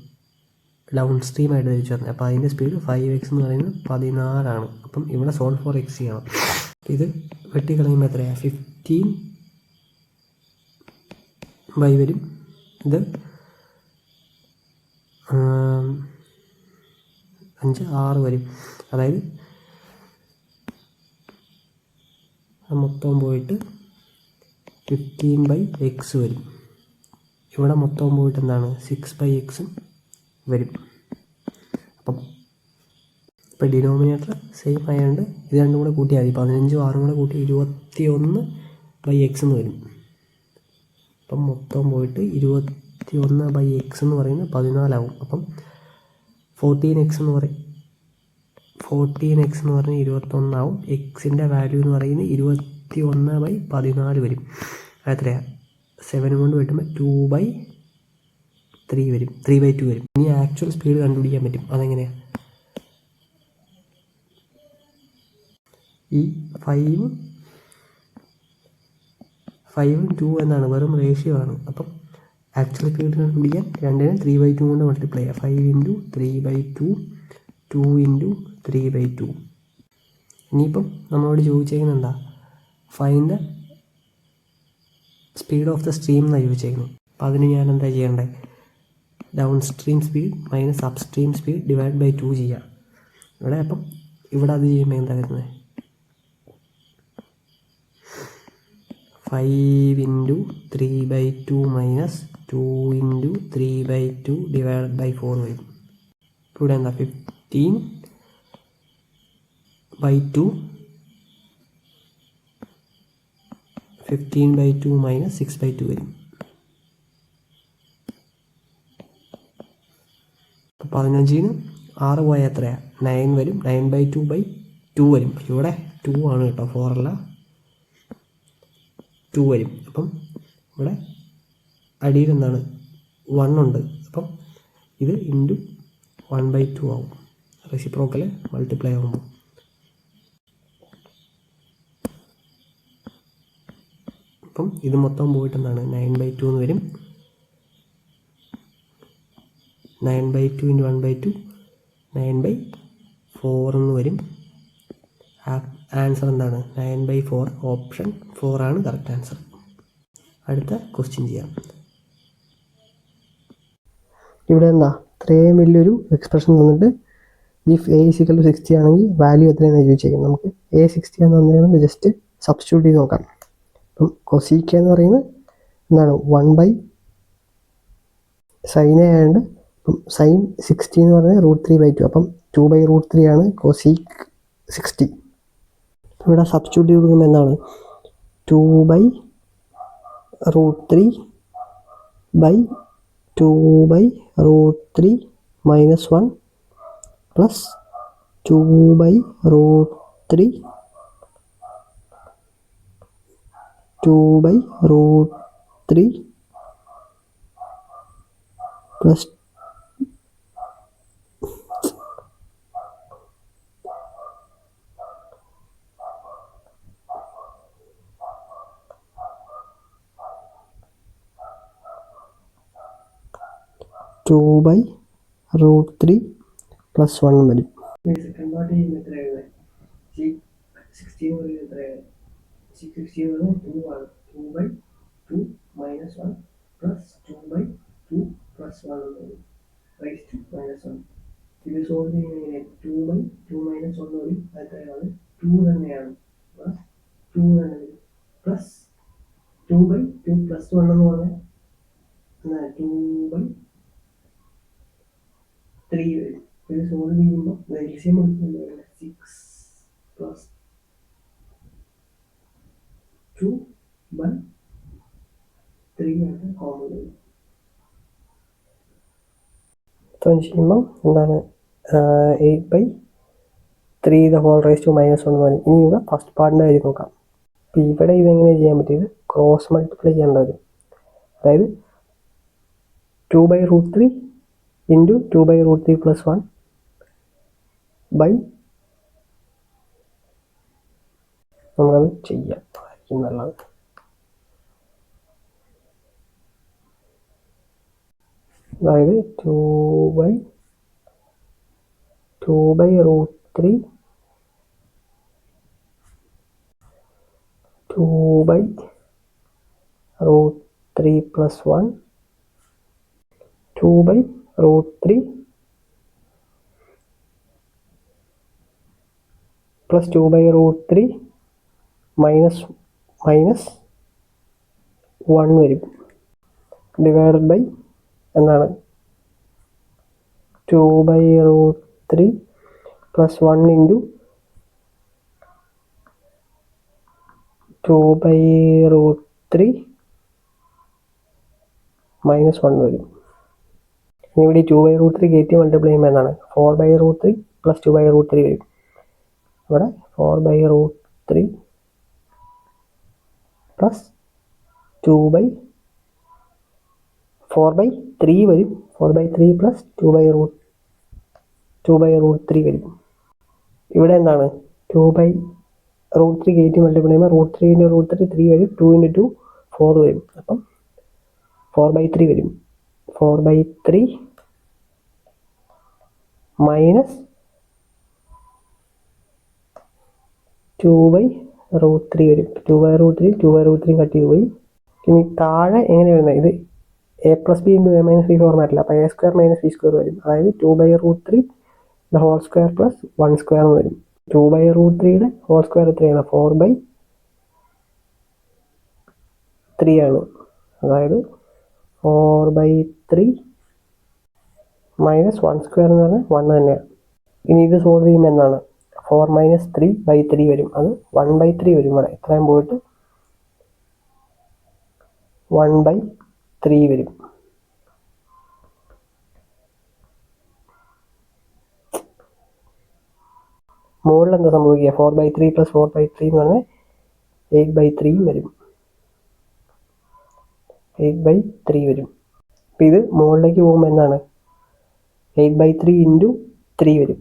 ഡൗൺ സ്ട്രീമായിട്ട് തിരിച്ചു വന്നു. അപ്പോൾ അതിൻ്റെ സ്പീഡ് 5x എന്ന് പറയുന്നത് 14. അപ്പം ഇവിടെ സോൾവ് ഫോർ x ചെയ്യണം. ഇത് വെട്ടിക്കളയുമ്പോൾ എത്രയാണ്? 15 വരും. ഇത് 5 വരും. അതായത് മൊത്തം പോയിട്ട് 15/x വരും. ഇവിടെ മൊത്തം പോയിട്ട് എന്താണ്? 6/x വരും. അപ്പം ഇപ്പം ഡിനോമിനേറ്റർ സെയിം ആയതുകൊണ്ട് ഇത് രണ്ടും കൂടെ കൂട്ടിയാൽ മതി. 15 6 കൂടെ കൂട്ടി 21/x എന്ന് വരും. അപ്പം മൊത്തം പോയിട്ട് 21/x എന്ന് പറയുന്നത് 14 ആവും. അപ്പം 14x എന്ന് പറഞ്ഞാൽ 21 ആവും. എക്സിൻ്റെ വാല്യൂ എന്ന് പറയുന്നത് 21/14 വരും. അതെത്രയാണ്? 7 കൊണ്ട് വെട്ടുമ്പോൾ 2/3 വരും. 3/2 വരും. ഇനി ആക്ച്വൽ സ്പീഡ് കണ്ടുപിടിക്കാൻ പറ്റും. അതെങ്ങനെയാണ്? ഈ 5ഉം 2 എന്നാണ്, വെറും റേഷ്യോ ആണ്. അപ്പം ആക്ച്വൽ സ്പീഡ് കണ്ടുപിടിക്കാൻ 2നെ 3/2 കൊണ്ട് മൾട്ടിപ്ലൈ ചെയ്യാം. 5 × 3/2 2 × 3/2. ഇനിയിപ്പം നമ്മളോട് ചോദിച്ചേക്കുന്നത് എന്താ? Find the speed of the stream എന്നാണ് ചോദിച്ചേക്കുന്നത്. അപ്പോൾ അതിന് ഞാൻ എന്താ ചെയ്യേണ്ടത്? Down stream speed minus up stream speed divide by 2 ചെയ്യാം. ഇവിടെ അപ്പം ഇവിടെ അത് ചെയ്യുമ്പോൾ എന്താ വരുന്നത്? 5 × 3/2 - 2 2 × 3/2 ഡിവൈഡഡ് ബൈ 4 വരും. ഇപ്പോൾ ഇവിടെ എന്താ 15/2 - 6/2 വരും. അപ്പോൾ 15-ന് 6 പോയാൽ എത്രയാണ്? 9 വരും. 9/2/2 വരും. ഇവിടെ 2 ആണ് കേട്ടോ, 4 അല്ല, 2 വരും. അപ്പം ഇവിടെ അടിയിൽ എന്താണ് 1 ഉണ്ട്. അപ്പം ഇത് ഇൻറ്റു 1/2 ആവും, റെസിപ്രോക്കൽ മൾട്ടിപ്ലൈ ആകുമ്പോൾ. അപ്പം ഇത് മൊത്തം പോയിട്ട് എന്താണ് 9/2 എന്ന് വരും. 9/2 × 1/2 9/4 എന്ന് വരും. ആൻസർ എന്താണ്? 9/4. ഓപ്ഷൻ 4 ആണ് കറക്റ്റ് ആൻസർ. അടുത്ത ക്വസ്റ്റ്യൻ ചെയ്യാം. ഇവിടെ എന്താ ഇത്രയും വലിയൊരു എക്സ്പ്രഷൻ തന്നിട്ട് ഇഫ് a = 60 ആണെങ്കിൽ വാല്യൂ എത്രയാണെന്ന് ചോദിച്ചേക്കും. നമുക്ക് a 60 എന്ന് പറഞ്ഞാൽ ജസ്റ്റ് സബ്സ്റ്റിറ്റ്യൂട്ട് ചെയ്ത് നോക്കാം. അപ്പം കൊസീക്ക എന്ന് പറയുന്നത് എന്താണ് 1/sin a ആയതുകൊണ്ട് അപ്പം sin 60 എന്ന് പറഞ്ഞാൽ √3/2. അപ്പം 2/√3 ആണ് കൊസീക് 60. ഇവിടെ സബ്സ്റ്റിറ്റ്യൂട്ട് ചെയ്ത് കൊടുക്കുമ്പോൾ എന്താണ് 2/√3/2/√3 - 1 പ്ലസ് 2/√3 പ്ലസ് 2/√3 പ്ലസ് 1 വരും. കൺവേർട്ട് ചെയ്യുമ്പോൾ എത്രയാണ്? 60 എന്ന് പറയുന്നത് എത്രയാണ്? 60 എന്ന് പറയുന്നത് 2 ആണ്. 2/2 - 1 പ്ലസ് 2/2 പ്ലസ് 1 എന്ന് വരും, റൈസ് ടു -1. ഇത് സോൾവ് ചെയ്യുന്നതിന് 2/2 - 1 വരും. എത്രയാണ്? 2 തന്നെയാണ്, പ്ലസ് 2 തന്നെ വരും, പ്ലസ് 2/2 പ്ലസ് 1 എന്ന് പറഞ്ഞാൽ 2/3 വരും. ഇത് സോൾവ് ചെയ്യുമ്പോൾ എൽസിയം എടുക്കുമ്പോൾ 6 പ്ലസ് 2/3 ആണ് കോമൺ വരും. അപ്പം ചെയ്യുമ്പോൾ എന്താണ് 8/3 (1 വരും. ഇനി ഇവിടെ ഫസ്റ്റ് പാർട്ടിൻ്റെ കാര്യം നോക്കാം. അപ്പം ഇവിടെ ഇതെങ്ങനെ ചെയ്യാൻ പറ്റിയത്? ക്രോസ് മൾട്ടിപ്ലൈ ചെയ്യേണ്ട വരും. അതായത് 2/√3 ഇൻറ്റു 2/√3 പ്ലസ് 1 ബൈ നമ്മളത് ചെയ്യാം, ആയിരിക്കും നല്ലത്. അതായത് 2/√3 പ്ലസ് 1 2/√3 പ്ലസ് 2/√3 മൈനസ് 1 വരും, ഡിവൈഡഡ് ബൈ എന്താണ് 2/√3 പ്ലസ് 1 ഇൻറ്റു 2/√3 മൈനസ് 1 വരും. ഇനി ഇവിടെ 2/√3 കയറ്റി മൾട്ടിപ്ലൈ ചെയ്യുമ്പോൾ എന്താണ് 4/√3 പ്ലസ് 2/√3 വരും. ഇവിടെ 4/√3 പ്ലസ് 4/3 വരും. 4/3 പ്ലസ് 2/√3 വരും. ഇവിടെ എന്താണ് 2/√3 കയറ്റി മൾട്ടിപ്ലൈ ചെയ്യുമ്പോൾ √3 × √3 3 വരും. 2 × 2 4 വരും. അപ്പം 4/3 വരും. 4/3 മൈനസ് 2/√3 വരും. 2/√3 കട്ട് ചെയ്ത് പോയി. ഇനി താഴെ എങ്ങനെ വരുന്നത്? ഇത് a plus B into a minus B ഫോർമാറ്റില്ല. അപ്പോൾ a² - b² വരും. അതായത് 2/√3 (2) പ്ലസ് 1² എന്ന് വരും. 2/√3 (2) എത്രയാണ്? 4/3 ആണ്. അതായത് 4/3 മൈനസ് 1 സ്ക്വയർ എന്ന് പറഞ്ഞാൽ 1 തന്നെയാണ്. ഇനി ഇത് സോൾവ് ചെയ്യുമ്പോൾ എന്താണ് 4 - 3/3 വരും. അത് 1/3 വരും. ഇവിടെ ഇത്രയും പോയിട്ട് 1/3 വരും. മുകളിൽ എന്താ സംഭവിക്കുക 4/3 + 4/3 എന്ന് പറഞ്ഞാൽ 8/3 വരും. 8/3 വരും. അപ്പം ഇത് മുകളിലേക്ക് പോകുമ്പോൾ എന്താണ് 8/3 × 3 വരും.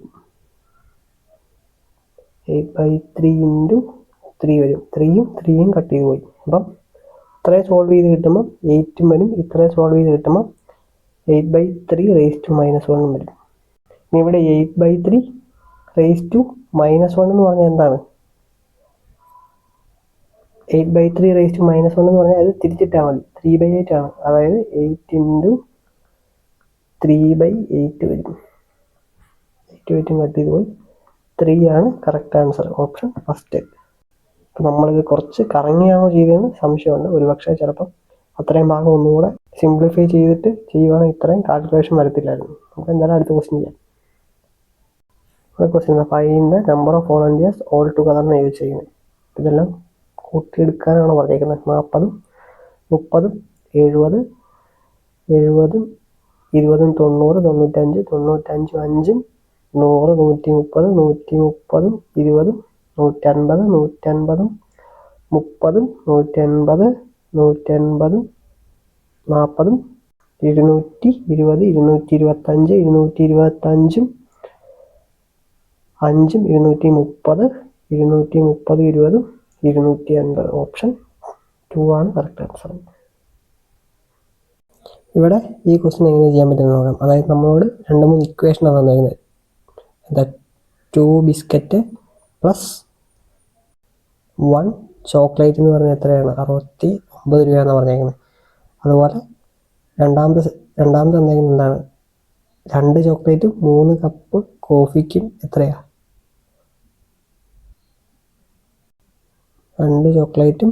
8/3 × 3 വരും. 3യും 3യും കട്ട് ചെയ്ത് പോയി. അപ്പം ഇത്രയും സോൾവ് ചെയ്ത് കിട്ടുമ്പോൾ 8 വരും. ഇത്രയും സോൾവ് ചെയ്ത് കിട്ടുമ്പോൾ 8/3 raised to -1 വരും. ഇനി ഇവിടെ 8/3 raised to -1 എന്ന് പറഞ്ഞാൽ എന്താണ് 8/3 raised to -1 എന്ന് പറഞ്ഞാൽ അത് തിരിച്ചിട്ടാൽ മതി. 3/8 ആണ്. അതായത് 8 × 3/8 വരും. 8 കട്ട് ചെയ്ത് പോയി. 3 ആണ് കറക്റ്റ് ആൻസർ. Option first. അപ്പം നമ്മളിത് കുറച്ച് കറങ്ങിയാണോ ചെയ്തതെന്ന് സംശയമുണ്ട്. ഒരുപക്ഷെ ചിലപ്പം അത്രയും ഭാഗം ഒന്നുകൂടെ സിംപ്ലിഫൈ ചെയ്തിട്ട് ചെയ്യുവാണെങ്കിൽ ഇത്രയും കാൽക്കുലേഷൻ വരത്തില്ലായിരുന്നു. നമുക്ക് എന്തായാലും അടുത്ത ക്വസ്റ്റ്യൻ ചെയ്യാം. Question find the number of volunteers all together എന്ന് എഴുതി ചെയ്യുന്നത്. ഇതെല്ലാം കൂട്ടിയെടുക്കാനാണ് പറഞ്ഞേക്കുന്നത്. 40, 30, 70, 70, 20, 90, 95, 95, 5, 100, 130, 130, 20, 150, 150, 30, 180, 180, 40, 220, 225, 225, 5, 230, 230, 20, 250. ഓപ്ഷൻ 2 ആണ് കറക്റ്റ് ആൻസർ. ഇവിടെ ഈ ക്വസ്റ്റ്യൻ എങ്ങനെ ചെയ്യാൻ പറ്റുമെന്ന് നോക്കാം. അതായത് നമ്മളോട് 2-3 ഇക്വേഷനാണ് തന്നിരിക്കുന്നത്. എന്താ 2 ബിസ്ക്കറ്റ് പ്ലസ് 1 ചോക്ലേറ്റ് എന്ന് പറഞ്ഞാൽ എത്രയാണ് 69 രൂപയെന്നാണ് പറഞ്ഞേക്കുന്നത്. അതുപോലെ രണ്ടാമത്തെ തന്നേക്കുന്നത് എന്താണ് 2 ചോക്ലേറ്റും 3 കപ്പ് കോഫിക്കും എത്രയാണ് 2 ചോക്ലേറ്റും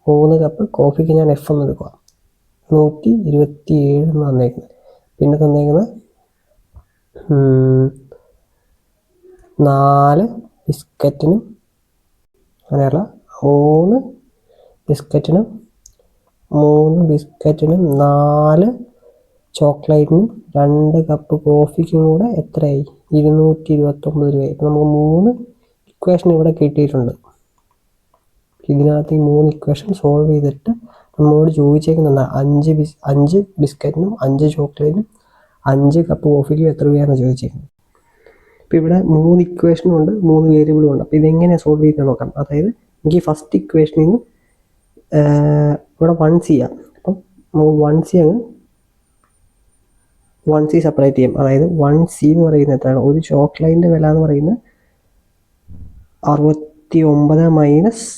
3 കപ്പ് കോഫിക്ക് ഞാൻ F എന്ന് എടുക്കുക 127 എന്ന് തന്നേക്കുന്നത്. പിന്നെ തന്നേക്കുന്നത് 4 ബിസ്ക്കറ്റിനും അങ്ങനെയല്ല 3 ബിസ്ക്കറ്റിനും 4 ചോക്ലേറ്റിനും 2 കപ്പ് കോഫിക്കും കൂടെ എത്രയായി 229 രൂപയായി. ഇപ്പം നമുക്ക് 3 ഇക്വേഷൻ ഇവിടെ കിട്ടിയിട്ടുണ്ട്. ഇതിനകത്ത് ഈ 3 ഇക്വേഷൻ സോൾവ് ചെയ്തിട്ട് നമ്മളോട് ചോദിച്ചേക്കുന്നുണ്ട് 5 ബിസ്ക്കറ്റിനും 5 ചോക്ലേറ്റിനും 5 കപ്പ് കോഫിക്കും എത്ര രൂപയാണ് ചോദിച്ചേക്കുന്നത്. അപ്പോൾ ഇവിടെ 3 ഇക്വേഷനും ഉണ്ട്, 3 വേരിയബിളും ഉണ്ട്. അപ്പോൾ ഇതെങ്ങനെയാണ് സോൾവ് ചെയ്ത് നോക്കാം. അതായത് എനിക്ക് ഫസ്റ്റ് ഇക്വേഷനിൽ നിന്ന് ഇവിടെ 1C ചെയ്യാം. അപ്പം 1C അങ്ങ് 1C സെപ്പറേറ്റ് ചെയ്യാം. അതായത് 1C എന്ന് പറയുന്നത് എത്രയാണ് ഒരു ചോക്ലേറ്റിൻ്റെ വില എന്ന് പറയുന്നത് 69 -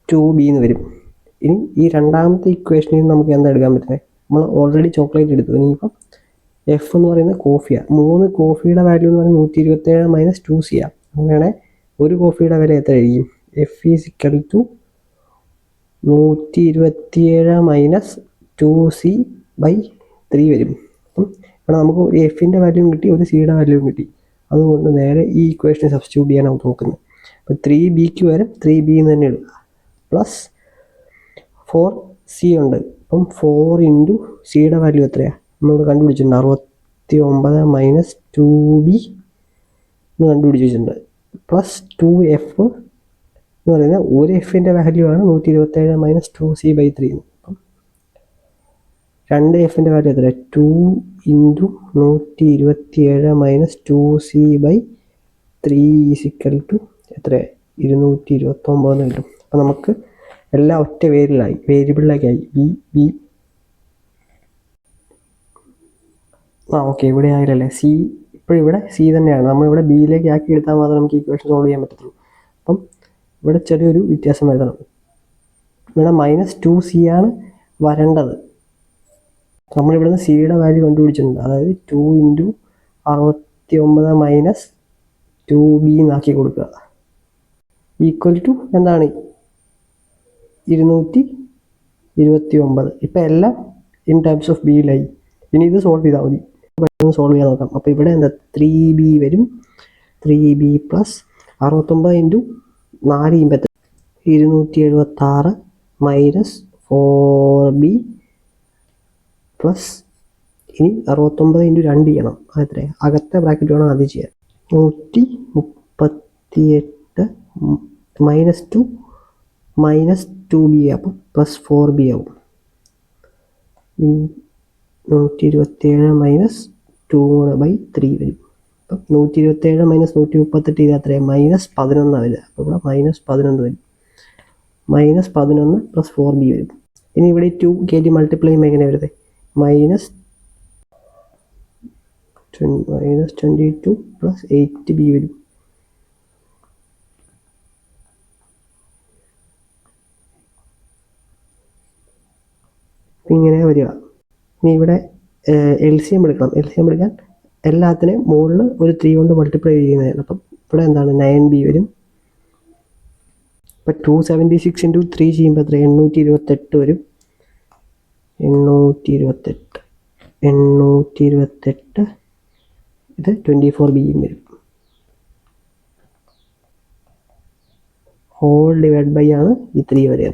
2B എന്ന് വരും. ഇനി ഈ രണ്ടാമത്തെ ഇക്വേഷനിൽ നിന്ന് നമുക്ക് എന്താ എടുക്കാൻ പറ്റുന്നത് നമ്മൾ ഓൾറെഡി ചോക്ലേറ്റ് എടുത്തു. ഇനിയിപ്പം F എന്ന് പറയുന്നത് കോഫിയാണ്. 3 കോഫിയുടെ വാല്യൂ എന്ന് പറയുന്നത് 127 - 2C ആണ്. അങ്ങനെയാണെങ്കിൽ ഒരു കോഫിയുടെ വില എത്രയായിരിക്കും F = 127 - 2C/3 വരും. അപ്പം ഇവിടെ നമുക്ക് ഒരു എഫിൻ്റെ വാല്യൂവും കിട്ടി, ഒരു സിയുടെ വാല്യൂവും കിട്ടി. അതുകൊണ്ട് നേരെ ഈ ഇക്വേഷനെ സബ്സ്റ്റിറ്റ്യൂട്ട് ചെയ്യാനാണ് നോക്കുന്നത്. അപ്പോൾ 3Bക്ക് വരും 3B എന്ന് തന്നെ ഇടുക. പ്ലസ് 4C ഉണ്ട്. അപ്പം 4 × സിയുടെ വാല്യൂ എത്രയാണ് നമ്മളിവിടെ കണ്ടുപിടിച്ചിട്ടുണ്ട് 69 - 2B എന്ന് കണ്ടുപിടിച്ചിട്ടുണ്ട്. പ്ലസ് 2F എന്ന് പറയുന്നത് ഒരു എഫിൻ്റെ വാല്യൂ ആണ് 127 - 2C/3. അപ്പം 2 എഫിൻ്റെ വാല്യൂ എത്ര 2 × 127 - 2C/3 എത്ര 229 എന്ന് കിട്ടും. അപ്പം നമുക്ക് എല്ലാം ഒറ്റ വേരിയബിളിലേക്കായി ബി ഓക്കെ ഇവിടെ ആയില്ലല്ലേ സി. ഇവിടെ സി തന്നെയാണ്. നമ്മളിവിടെ ബിയിലേക്ക് ആക്കി എടുത്താൽ മാത്രമേ നമുക്ക് ഇക്വേഷൻ സോൾവ് ചെയ്യാൻ പറ്റത്തുള്ളൂ. അപ്പം ഇവിടെ ചെറിയൊരു വ്യത്യാസം വരുത്തണം. ഇവിടെ -2C ആണ് വരേണ്ടത്. നമ്മളിവിടുന്ന് സിയുടെ വാല്യൂ കണ്ടുപിടിച്ചിട്ടുണ്ട്. അതായത് 2 × 69 - 2B എന്നാക്കി കൊടുക്കുക. ഈക്വൽ ടു എന്താണ് 229. ഇപ്പം എല്ലാം ഇൻ ടേംസ് ഓഫ് ബിയിലായി. ഇനി ഇത് സോൾവ് ചെയ്താൽ മതി. പെട്ടെന്ന് സോൾവ് ചെയ്യാൻ നോക്കാം. അപ്പോൾ ഇവിടെ എന്താ 3b വരും. 3b പ്ലസ് 69 ഇൻറ്റു 4 ചെയ്യുമ്പോൾ 276 മൈനസ് 4b പ്ലസ് ഇനി 69 ഇൻറ്റു 2 ചെയ്യണം. അതെത്ര? അകത്തെ ബ്രാക്കറ്റ് വേണം ആദ്യം ചെയ്യാൻ. 138 -2 -2b അപ്പം പ്ലസ് 4b ആവും. 127 -2/3 വരും. അപ്പം 127 -138 ചെയ്താൽ എത്രയാണ്? -11 വരിക. അപ്പോൾ ഇവിടെ -11 വരും. -11 പ്ലസ് 4b വരും. ഇനി ഇവിടെ 2 കയറ്റി മൾട്ടിപ്ലൈ ചെയ്യുമ്പോൾ എങ്ങനെ വരുന്നത്? -22 പ്ലസ് 8b വരും. ഇങ്ങനെ വരിക. ഇനി ഇവിടെ LCM എടുക്കണം. LCM എടുക്കാൻ എല്ലാത്തിനെയും മുകളിൽ ഒരു 3 കൊണ്ട് മൾട്ടിപ്ലൈ ചെയ്യുന്നതാണ്. അപ്പം ഇവിടെ എന്താണ്? 9b വരും. അപ്പം 276 ഇൻറ്റു 3 ചെയ്യുമ്പോൾ എത്ര? 828 വരും. 828 ഇത് 24bയും വരും. ഹോൾ ഡിവൈഡ് ബൈ ആണ് ഈ 3 വരെ.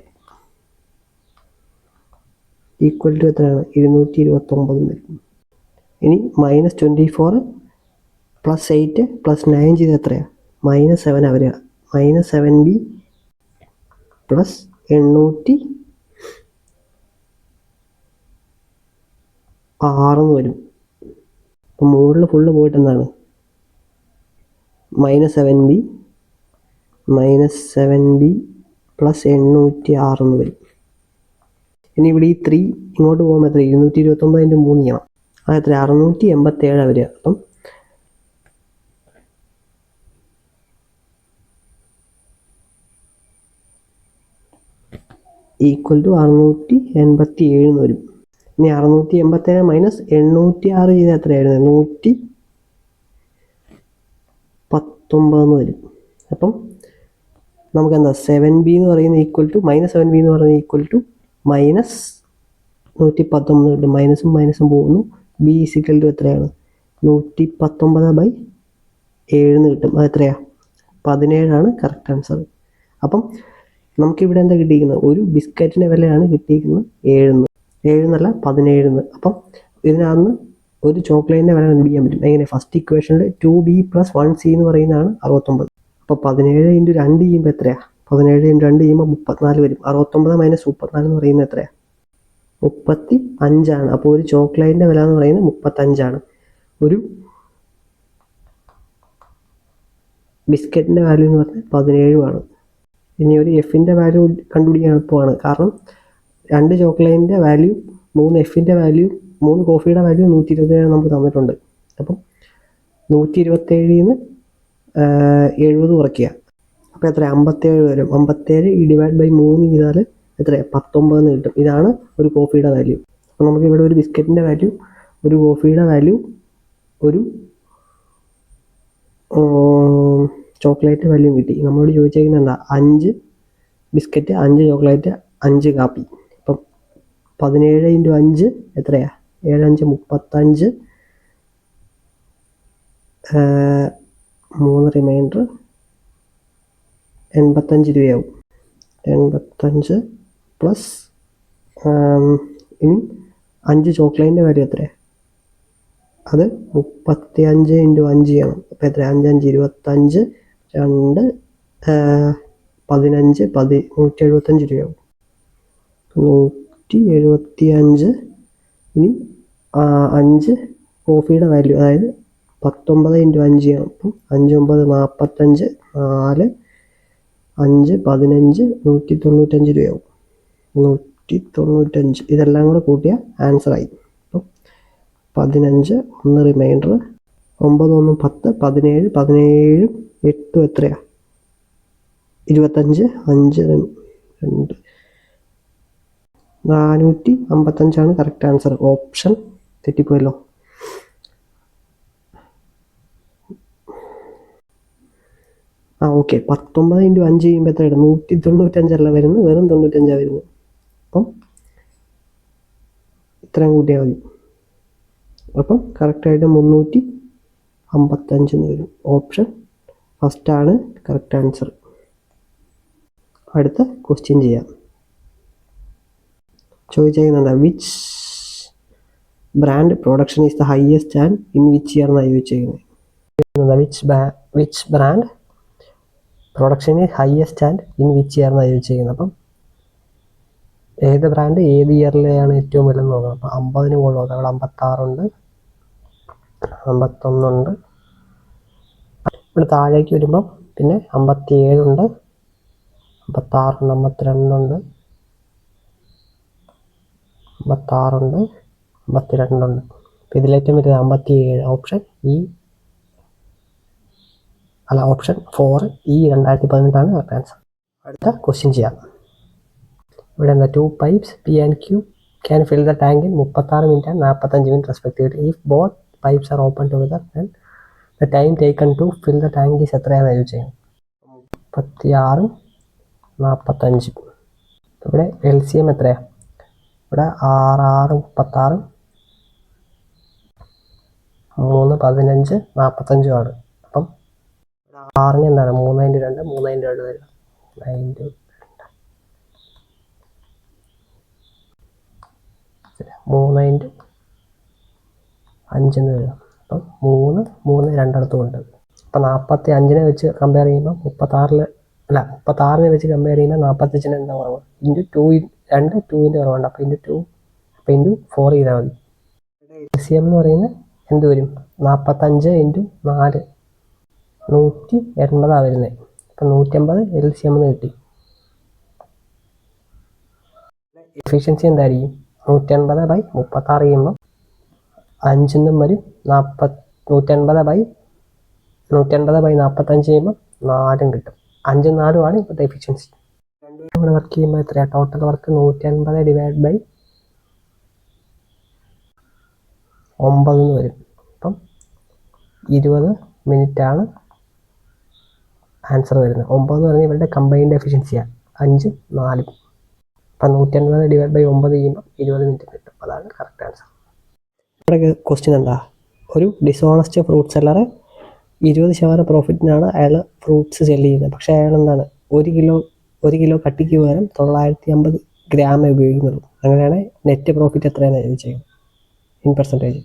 ഈക്വൽ ടു എത്രയാണ്? 229 വരും. ഇനി -24 പ്ലസ് 8 പ്ലസ് 9 ചെയ്ത് എത്രയാണ്? -7 വരിക. -7b പ്ലസ് 806 വരും. അപ്പം മുകളിൽ ഫുള്ള് പോയിട്ട് എന്താണ്? -7b പ്ലസ് 806 വരും. ഇനി ഇവിടെ ഈ 3 ഇങ്ങോട്ട് പോകുമ്പോൾ എത്ര? 229 ഇൻറ്റു 3 ചെയ്യണം. അതെത്ര? 687 വരിക. അപ്പം ഈക്വൽ ടു 687 വരും. ഇനി 687 മൈനസ് 806 ചെയ്താൽ എത്രയായിരുന്നു? 119 വരും. അപ്പം നമുക്ക് എന്താ? 7b എന്ന് പറയുന്നത് ഈക്വൽ ടു -7b എന്ന് പറയുന്നത് ഈക്വൽ ടു -119 കിട്ടും. മൈനസും മൈനസും പോകുന്നു. b ഈക്വൽ ടു എത്രയാണ്? 119/7 കിട്ടും. അത് എത്രയാണ്? 17 കറക്റ്റ് ആൻസർ. അപ്പം നമുക്കിവിടെ എന്താ കിട്ടിയിരിക്കുന്നത്? ഒരു ബിസ്ക്കറ്റിൻ്റെ വിലയാണ് കിട്ടിയിരിക്കുന്നത് 7 17. അപ്പം ഇതിനകത്ത് ഒരു ചോക്ലേറ്റിൻ്റെ വില കണ്ടുപിടിക്കാൻ പറ്റും. എങ്ങനെ? ഫസ്റ്റ് ഇക്വേഷനിൽ 2b പ്ലസ് 1c എന്ന് പറയുന്നതാണ് 69. അപ്പോൾ 17 ഇൻറ്റു 2 ചെയ്യുമ്പോൾ എത്രയാണ്? 17 ഇൻറ്റു 2 ചെയ്യുമ്പോൾ 34 വരും. 69 മൈനസ് 34 എന്ന് പറയുന്നത് എത്രയാണ്? 35. അപ്പോൾ ഒരു ചോക്ലേറ്റിൻ്റെ വില എന്ന് പറയുന്നത് 35. ഒരു ബിസ്ക്കറ്റിൻ്റെ വാല്യൂ എന്ന് പറഞ്ഞാൽ 17. ഇനി ഒരു എഫിൻ്റെ വാല്യൂ കണ്ടുപിടിക്കാൻ എളുപ്പമാണ്. കാരണം 2 ചോക്ലേറ്റിൻ്റെ വാല്യൂ 3 എഫിൻ്റെ വാല്യൂ 3 കോഫിയുടെ വാല്യൂ 127 നമുക്ക് തന്നിട്ടുണ്ട്. അപ്പം 127 നിന്ന് 70 കുറയ്ക്കുക. അപ്പോൾ എത്ര? 57 വരും. 57 ഈ ഡിവൈഡ് ബൈ 3 ചെയ്താൽ എത്രയാണ്? 19 കിട്ടും. ഇതാണ് ഒരു കോഫിയുടെ വാല്യൂ. അപ്പോൾ നമുക്ക് ഇവിടെ ഒരു ബിസ്ക്കറ്റിൻ്റെ വാല്യൂ, ഒരു കോഫിയുടെ വാല്യൂ, ഒരു ചോക്ലേറ്റ് വാല്യൂ കിട്ടി. നമ്മളോട് ചോദിച്ചേക്കുന്നത് എന്താ? 5 ബിസ്ക്കറ്റ്, 5 ചോക്ലേറ്റ്, 5 കാപ്പി. അപ്പം 17 ഇൻറ്റു 5 എത്രയാണ്? 7 5 35. 3 റിമൈൻഡർ 85 രൂപയാവും. 85 പ്ലസ് ഇനി 5 ചോക്ലേറ്റിൻ്റെ വാല്യൂ എത്രയാണ്? അത് 35 ഇൻറ്റു 5 ചെയ്യണം. അപ്പോൾ എത്ര? 5 5 25 2 15 175 രൂപയാവും. 175. ഇനി 5 കോഫിയുടെ വാല്യൂ, അതായത് 19 ഇൻറ്റു 5 ചെയ്യണം. അപ്പം 5 9 45 4 5 15 195 രൂപയാവും. 195. ഇതെല്ലാം കൂടെ കൂട്ടിയ ആൻസറായി. അപ്പം 15 1 റിമൈൻഡർ 9 1 10 17 17 8 എത്രയാണ്? 25 5 2 455 കറക്റ്റ് ആൻസർ. ഓപ്ഷൻ തെറ്റിപ്പോയല്ലോ. ഓക്കെ. 19 ഇൻറ്റു 5 ചെയ്യുമ്പോൾ എത്രയാണ്? 195 വരുന്നത്, വെറും 95 വരുന്നത്. അപ്പം ഇത്രയും കൂട്ടിയാൽ മതി. അപ്പം കറക്റ്റായിട്ട് 355 വരും. ഓപ്ഷൻ ഫസ്റ്റാണ് കറക്റ്റ് ആൻസർ. അടുത്ത ക്വസ്റ്റ്യൻ ചെയ്യാം. ചോദിച്ചേക്കുന്നുണ്ട് which brand production is the highest and in which year എന്നാണ് ചോദിച്ചേക്കുന്നത്. Which brand production is highest and in which year എന്നാണ് ചോദിച്ചേക്കുന്നത്. അപ്പം ഏത് ബ്രാൻഡ് ഏത് ഇയറിലെയാണ് ഏറ്റവും വലുതെന്ന് നോക്കണം. അപ്പം 50 മുകളിൽ നോക്കാം. അവിടെ 56 ഉണ്ട്, 51 ഉണ്ട്. ഇവിടെ താഴേക്ക് വരുമ്പം പിന്നെ 57 ഉണ്ട്, 56 ഉണ്ട്, 52 ഉണ്ട്, 56 ഉണ്ട്, 52 ഉണ്ട്. അപ്പം ഇതിലേറ്റവും വരുന്നത് 57. Option 4 2018 correct answer. അടുത്ത ക്വസ്റ്റ്യൻ ചെയ്യാം. ഇവിടെ എന്താ 2 pipes P and Q can fill the tank in 36 minutes and 45 minutes respectively. If both pipes are open together then the time taken to fill the tank is എത്രയാണെന്ന് ചോദിച്ചത്. 36 45. ഇവിടെ LCM എത്രയാണ്? ഇവിടെ 6 36 3 15 45 ആണ്. അപ്പം 6 എന്താണ് 3×2 3×2 വരിക 9 3×5 വരിക. അപ്പം 3 രണ്ടിടത്തും ഉണ്ട്. അപ്പം 45 വെച്ച് കമ്പയർ ചെയ്യുമ്പോൾ 36 വെച്ച് കമ്പയർ ചെയ്യുമ്പോൾ 45 എന്താ കുറവ്? × 2 2ൻ്റെ കുറവുണ്ട്. അപ്പം × 2 അപ്പം × 4 ചെയ്താൽ മതി. LCM എന്ന് പറയുന്നത് എന്ത് വരും? 45 × 4 180 വരുന്നത്. അപ്പം 180 LCM എന്ന് കിട്ടി. എഫിഷ്യൻസി എന്തായിരിക്കും? 180/36 ചെയ്യുമ്പോൾ 5 വരും. 180/45 ചെയ്യുമ്പോൾ 4 കിട്ടും. 5 4 ആണ് ഇപ്പോഴത്തെ എഫിഷ്യൻസി. രണ്ടുപേരും കൂടെ വർക്ക് ചെയ്യുമ്പോൾ എത്രയാണ്? ടോട്ടൽ വർക്ക് 180/9 വരും. അപ്പം 20 മിനിറ്റാണ് ആൻസർ വരുന്നത്. 9 എന്ന് പറഞ്ഞാൽ ഇവരുടെ കമ്പൈൻഡ് എഫിഷ്യൻസിയാണ്. 5 4. അപ്പം 180/9 ചെയ്യുമ്പോൾ 20 മിനിറ്റ് കിട്ടും. അതാണ് കറക്റ്റ് ആൻസർ. ഇവിടെ ക്വസ്റ്റ്യൻ എന്താ? ഒരു ഡിസോണസ്റ്റ് ഫ്രൂട്ട് സെല്ലർ 20% പ്രോഫിറ്റിനാണ് അയാൾ ഫ്രൂട്ട്സ് സെല് ചെയ്യുന്നത്. പക്ഷേ അയാൾ എന്താണ് 1 കിലോ കട്ടിക്ക് പകരം 950 ഗ്രാമേ ഉപയോഗിക്കുന്നുള്ളൂ. അങ്ങനെയാണെങ്കിൽ നെറ്റ് പ്രോഫിറ്റ് എത്രയാണെന്ന് ചോദിച്ചത് ഇൻ പെർസെൻറ്റേജ്.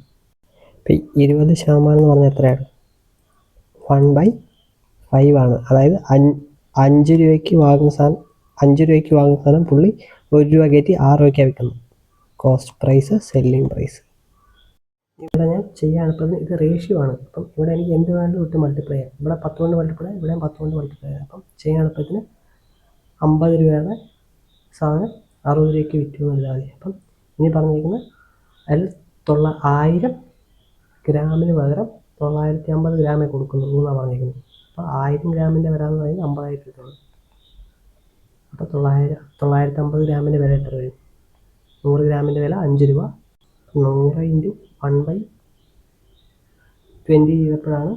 ഇപ്പം 20% എന്ന് പറഞ്ഞാൽ എത്രയാണ്? 1/5 ആണ്. അതായത് 5 രൂപയ്ക്ക് വാങ്ങുന്ന സാധനം പുള്ളി 1 രൂപ കയറ്റി 6 രൂപയ്ക്കാണ് വിൽക്കുന്നത്. Cost price selling price. ഇവിടെ ഞാൻ ചെയ്യാനിപ്പം ഇത് റേഷ്യോ ആണ്. അപ്പം ഇവിടെ എനിക്ക് എന്ത് വേണമെങ്കിലും ഇട്ട് മൾട്ടിപ്ലൈ ചെയ്യാം. ഇവിടെ 10 കൊണ്ട് മൾട്ടിപ്ലൈ ചെയ്യാം, ഇവിടെ 10 കൊണ്ട് മൾട്ടിപ്ലൈ ചെയ്യാം. അപ്പം ചെയ്യാനിപ്പത്തിന് 50 രൂപയുടെ സാധനം 60 രൂപയ്ക്ക് വിറ്റു എന്നുള്ളത് മതി. അപ്പം ഇനി പറഞ്ഞിരിക്കുന്നത് അതിൽ 1000 ഗ്രാമിന് പകരം 950 ഗ്രാമേ കൊടുക്കുന്നുള്ളൂ എന്നാണ് പറഞ്ഞിരിക്കുന്നത്. അപ്പോൾ 1000 ഗ്രാമിൻ്റെ വില എന്ന് പറയുന്നത് 50,000 രൂപയാണ്. അപ്പോൾ 950 ഗ്രാമിൻ്റെ വില എത്ര വരും? 100 ഗ്രാമിൻ്റെ വില 5 രൂപ. 100 × 1/20 ചെയ്തപ്പോഴാണ്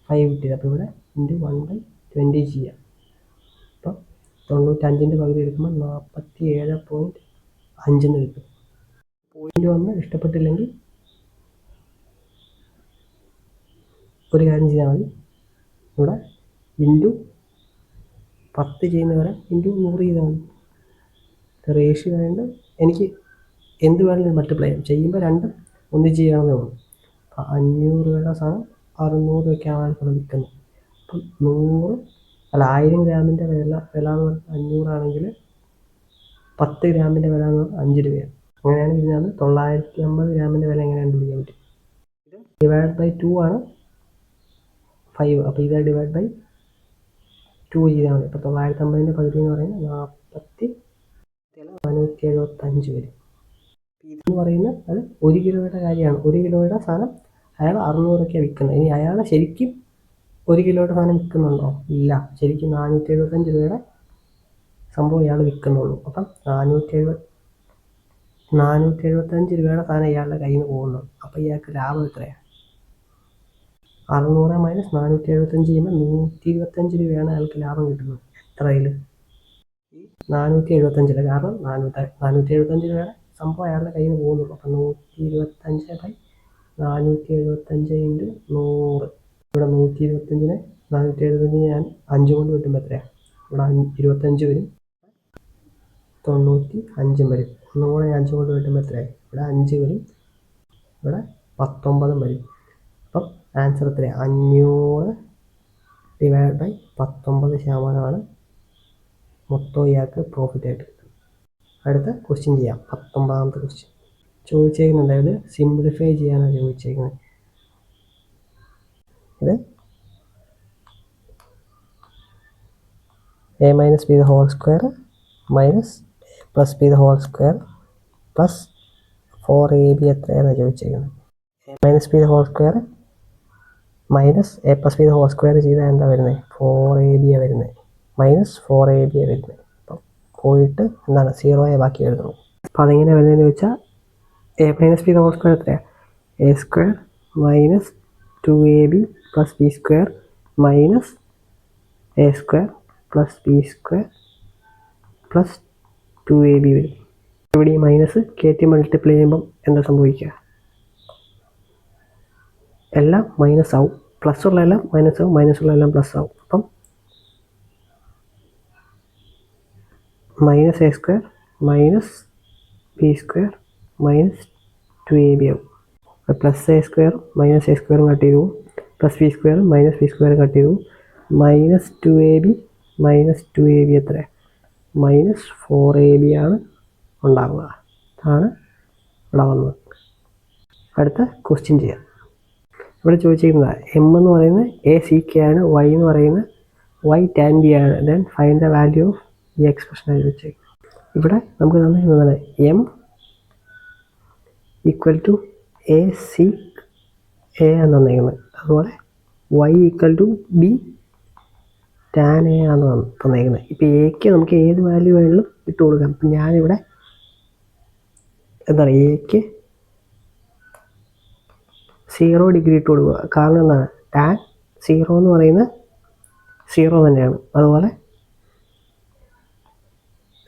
5 കിട്ടിയത്. അപ്പോൾ ഇവിടെ × 1/20 ചെയ്യാം. അപ്പം 95ൻ്റെ പകുതി എടുക്കുമ്പോൾ 47.5 കിട്ടും. പോയിൻ്റ് 1 ഇഷ്ടപ്പെട്ടില്ലെങ്കിൽ ഒരു കാര്യം ചെയ്താൽ മതി. ഇവിടെ × 10 ചെയ്യുന്നവരെ × 100 ചെയ്താൽ മതി. റേഷ്യോ ആയതുകൊണ്ട് എനിക്ക് എന്ത് വേണമെങ്കിലും മൾട്ടിപ്ലൈ ചെയ്യുമ്പോൾ രണ്ടും ഒന്നിച്ച് ചെയ്യണമെന്നേ ഉള്ളൂ. അപ്പം 500 രൂപയുടെ സാധനം 600 രൂപയ്ക്കാണ് ഇപ്പോൾ വിൽക്കുന്നത്. അപ്പം 1000 ഗ്രാമിൻ്റെ വില എന്ന് പറഞ്ഞാൽ 500 ആണെങ്കിൽ 10 ഗ്രാമിൻ്റെ വില എന്ന് പറഞ്ഞാൽ 5 രൂപയാണ്. അങ്ങനെയാണെങ്കിൽ ഇതിനകത്ത് 950 ഗ്രാമിൻ്റെ വില എങ്ങനെ കണ്ടുപിടിക്കാൻ പറ്റും? ഇത് /2 ആണ് 5. അപ്പോൾ ഇത് /2 ചെയ്താൽ മതി. അപ്പോൾ 950ൻ്റെ പകുതി എന്ന് പറയുന്നത് 475 വരും. ഇതെന്ന് പറയുന്നത് അത് 1 കിലോയുടെ കാര്യമാണ്. 1 കിലോയുടെ സാധനം അയാൾ 600 രൂപയ്ക്കാണ് വിൽക്കുന്നത്. ഇനി അയാൾ ശരിക്കും 1 കിലോയുടെ സാധനം വിൽക്കുന്നുണ്ടോ? ഇല്ല. ശരിക്കും 475 രൂപയുടെ സംഭവം ഇയാൾ വിൽക്കുന്നുള്ളൂ. അപ്പം 475 രൂപയുടെ സാധനം ഇയാളുടെ കയ്യിൽ നിന്ന് പോകുന്നു. അപ്പോൾ ഇയാൾക്ക് ലാഭം എത്രയാണ്? 600 - 475 ചെയ്യുമ്പോൾ 125 രൂപയാണ് അയാൾക്ക് ലാഭം കിട്ടുന്നത്. എത്രയിൽ? ഈ 475. കാരണം 475 രൂപയുടെ സംഭവം അയാളുടെ കയ്യിൽ നിന്ന് പോകുന്നുള്ളൂ. അപ്പം 125/475 ഇൻറ്റു 100. ഇവിടെ 125നെ 475 ഞാൻ 5 കൊണ്ട് കിട്ടുമ്പോൾ എത്രയാണ്? ഇവിടെ 25 വരും, 95 വരും. ഒന്നും കൂടെ 5 കൊണ്ട് കിട്ടുമ്പോൾ എത്രയായി? ഇവിടെ 5 വരും, ഇവിടെ 19 വരും. അപ്പം ആൻസർ എത്രയാണ്? 500 ഡിവൈഡ് 19% മൊത്തം ഇയാൾക്ക് പ്രോഫിറ്റ് ആയിട്ട് കിട്ടും. അടുത്ത ക്വസ്റ്റ്യൻ ചെയ്യാം. 19ാമത്തെ ക്വസ്റ്റ്യൻ ചോദിച്ചേക്കുന്നുണ്ട്. ഇത് സിംപ്ലിഫൈ ചെയ്യാനാണ് ചോദിച്ചേക്കുന്നത്. ഇത് a minus b the whole square minus a plus b the whole square plus 4ab എത്രയാണ് ചോദിച്ചേക്കുന്നത്. a minus b the whole square minus a plus b the whole square ചെയ്താൽ എന്താ വരുന്നത്? 4ab വരുന്നത്, minus 4ab വരുന്നത്. അപ്പം പോയിട്ട് എന്താണ് 0 ബാക്കി എഴുതുന്നു. അപ്പം അതെങ്ങനെ വരുന്നതെന്ന് ചോദിച്ചാൽ a minus b the whole square എത്രയാണ്? a square minus 2ab plus b square minus a square plus B square plus 2ab വരും. ഇവിടെ ഈ മൈനസ് കയറ്റി മൾട്ടിപ്ലൈ ചെയ്യുമ്പം എന്താ സംഭവിക്കുക? എല്ലാം മൈനസ് ആവും. പ്ലസ് ഉള്ള എല്ലാം മൈനസ് ആവും, മൈനസ് ഉള്ള എല്ലാം പ്ലസ് ആവും. അപ്പം minus A square minus B square minus 2ab ആവും. പ്ലസ് എ സ്ക്വയറും മൈനസ് എ സ്ക്വയറും കട്ട് ചെയ്തു, പ്ലസ് ബി സ്ക്വയറും മൈനസ് ബി സ്ക്വയറും കട്ട് ചെയ്തു, മൈനസ് 2ab മൈനസ് 2ab എത്ര? മൈനസ് 4ab ആണ് ഉണ്ടാവുക. അതാണ് ഇവിടെ വന്നത്. അടുത്ത ക്വസ്റ്റ്യൻ ചെയ്യാം. ഇവിടെ ചോദിച്ചിരിക്കുന്നത് എം എന്ന് പറയുന്നത് ACK ആണ്, y എന്ന് പറയുന്നത് y tan b ആണ്. Then find the value of ഈ എക്സ്പ്രഷനാണ് ചോദിച്ചേക്കുന്നത്. ഇവിടെ നമുക്ക് തന്നിരിക്കുന്നതാണ് m ഈക്വൽ ടു ACA എന്ന് തന്നിരിക്കുന്നത്. അതുപോലെ y equal to b tan a ആണ് തന്നേക്കുന്നത്. ഇപ്പോൾ എക്ക് നമുക്ക് ഏത് വാല്യൂ വേണമെങ്കിലും ഇട്ട് കൊടുക്കാം. അപ്പം ഞാനിവിടെ എന്താ പറയുക, എക്ക് 0 ഡിഗ്രി ഇട്ട് കൊടുക്കുക. കാരണം എന്താണ്? ടാൻ 0 എന്ന് പറയുന്നത് 0 തന്നെയാണ്. അതുപോലെ